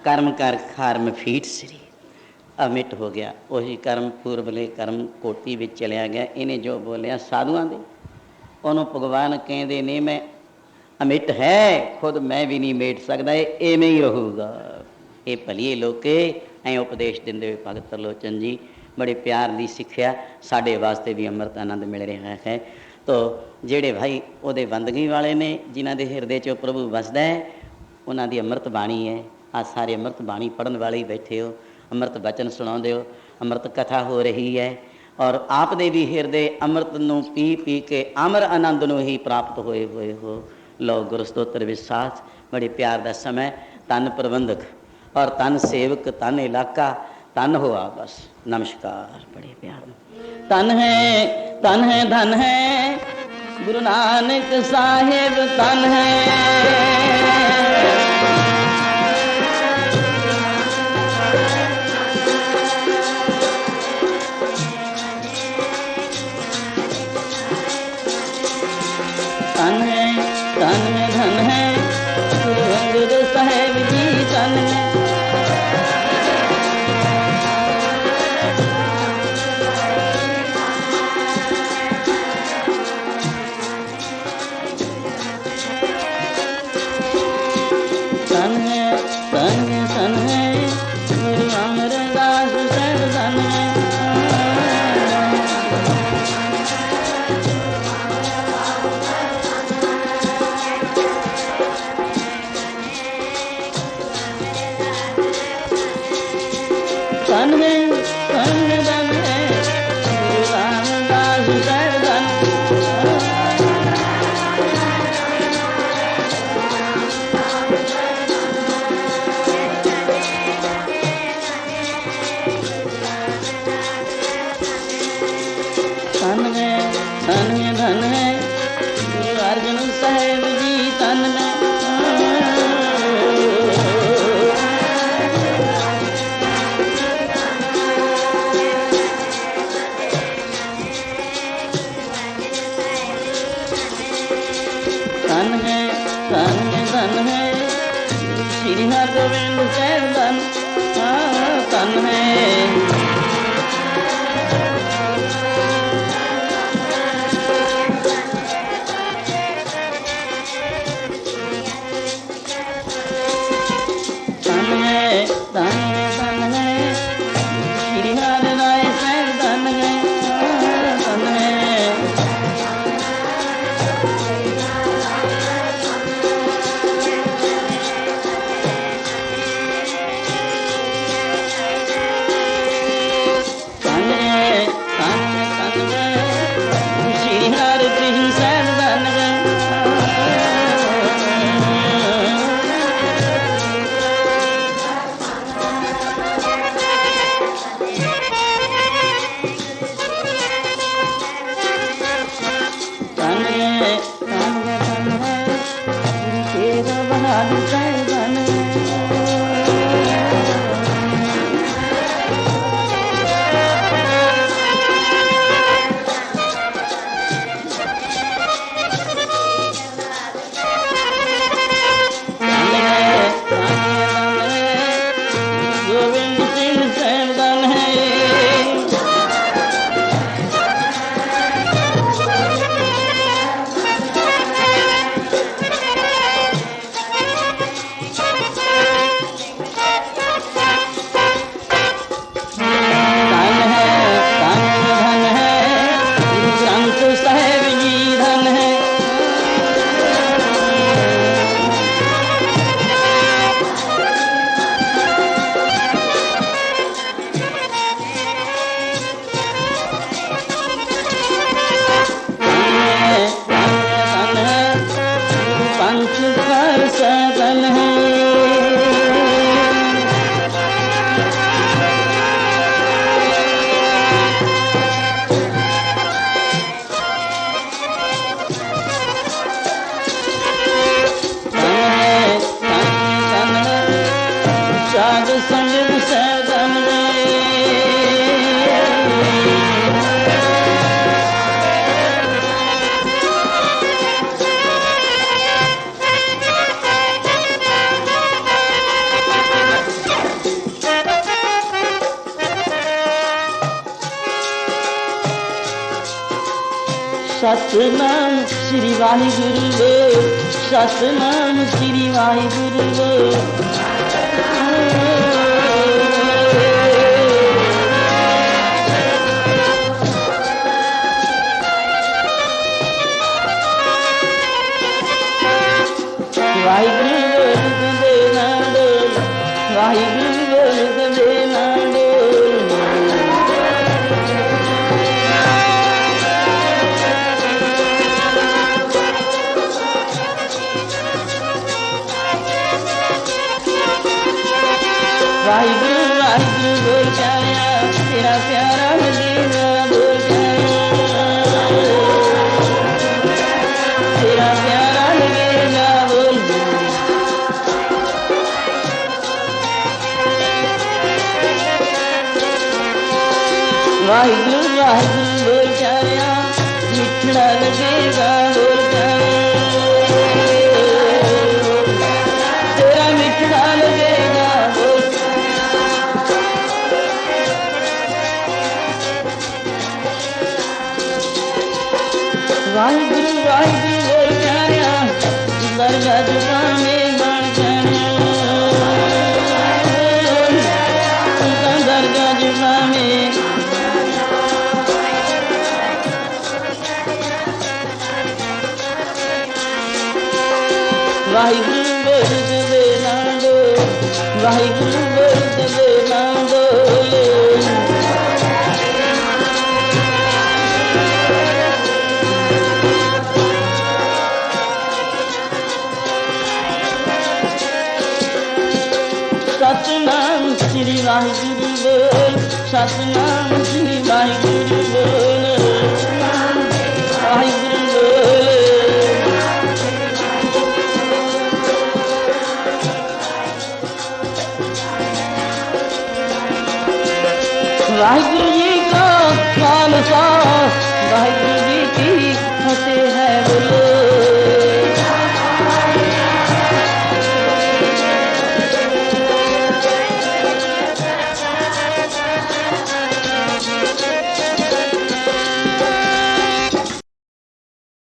ਕਰਮ ਕਰ ਖਾਰਮ ਫੀਟ ਸ੍ਰੀ ਅਮਿਟ ਹੋ ਗਿਆ। ਉਹੀ ਕਰਮ ਪੂਰਬਲੇ ਕਰਮ ਕੋਟੀ ਵਿੱਚ ਚਲਿਆ ਗਿਆ। ਇਹਨੇ ਜੋ ਬੋਲਿਆ ਸਾਧੂਆਂ ਦੇ, ਉਹਨੂੰ ਭਗਵਾਨ ਕਹਿੰਦੇ ਨੇ ਮੈਂ ਅਮਿਟ ਹੈ, ਖੁਦ ਮੈਂ ਵੀ ਨਹੀਂ ਮੇਟ ਸਕਦਾ, ਇਹ ਐਵੇਂ ਹੀ ਰਹੂਗਾ। ਇਹ ਭਲੀਏ ਲੋਕੇ ਐਂ ਉਪਦੇਸ਼ ਦਿੰਦੇ ਹੋਏ ਭਗਤ ਤਰਲੋਚਨ ਜੀ ਬੜੇ ਪਿਆਰ ਦੀ ਸਿੱਖਿਆ ਸਾਡੇ ਵਾਸਤੇ ਵੀ ਅੰਮ੍ਰਿਤ ਆਨੰਦ ਮਿਲ ਰਿਹਾ ਹੈ। ਤੋ ਜਿਹੜੇ ਭਾਈ ਉਹਦੇ ਬੰਦਗੀ ਵਾਲੇ ਨੇ, ਜਿਨ੍ਹਾਂ ਦੇ ਹਿਰਦੇ 'ਚ ਪ੍ਰਭੂ ਵਸਦਾ ਹੈ, ਉਹਨਾਂ ਦੀ ਅੰਮ੍ਰਿਤ ਬਾਣੀ ਹੈ। आ सारे अमृत बाणी पढ़न वाले ही बैठे हो, अमृत बचन सुनाते हो, अमृत कथा हो रही है और आप दे भी हिरदे अमृत नूं पी पी के अमर आनंद नूं ही प्राप्त होए हुए हो। लो गुरु स्तोत्र विश्वास बड़े प्यार का समय। तन प्रबंधक और तन सेवक, तन इलाका, तन हुआ बस। नमस्कार। बड़े प्यार। तन है धन है गुरु नानक साहिब तन है। तन है धन है गुरु अंगद साहिब जी तन है। सतनाम श्री वाहिगुरु सतनाम श्री वाहिगुरु वाहिगुरु ਵਾਹਿਗੁਰੂ ਬੋਲ ਦਵੇ ਨਾ ਬੋਲ। ਵਾਹਿਗੁਰੂ ਵਾਹਿਗੁਰੂ ਬੋਲ ਪਿਆਰਿਆ ਤੇਰਾ ਪਿਆਰਾ ਲੱਗੇ ਨਾ ਬੋਲ ਪਿਆਰਿਆ ਤੇਰਾ ਪਿਆਰਾ ਲੱਗੇ ਨਾ ਬੋਲ। ਵਾਹਿਗੁਰੂ ਵਾਹਿਗੁਰੂ ਬੋਲ ਪਿਆਰਿਆ ਮਿੱਠੜਾ ਲੱਗੇਗਾ ਬੋਲ ਪਿਆਰਿਆ ਤੇਰਾ ਮਿੱਠੜਾ ਲੱਗੇਗਾ ਬੋਲ। ਵਾਹਿਗੁਰੂ ਵਾਹਿਗੁਰੂ ਬੋਲ ਪਿਆਰਿਆ ਦਰਗਾਹ ਜੁਗਾਵੇਂ ਬਣ ਜਾਣਾ ਦਰਗਾਹ ਜੁਗਾਵੇਂ। ਵਾਹਿਗੁਰੂ ਬੋਲ ਦਵੇ ਨਾ ਬੋਲ ਵਾਹਿਗੁਰੂ ਬੋਲ ਦਵੇ ਨਾ ਬੋਲ। ਸਤਿਨਾਮ ਸ੍ਰੀ ਵਾਹਿਗੁਰੂ ਬੋਲ ਸਤਿਨਾਮ ਸ੍ਰੀ ਵਾਹਿਗੁਰੂ ਬੋਲ ਵਾਹਿਗੁਰੂ ਬੋਲ। ਵਾਹਿਗੁਰੂ ਜੀ ਕਾ ਖਾਲਸਾ ਵਾਹਿਗੁਰੂ ਜੀ ਕੀ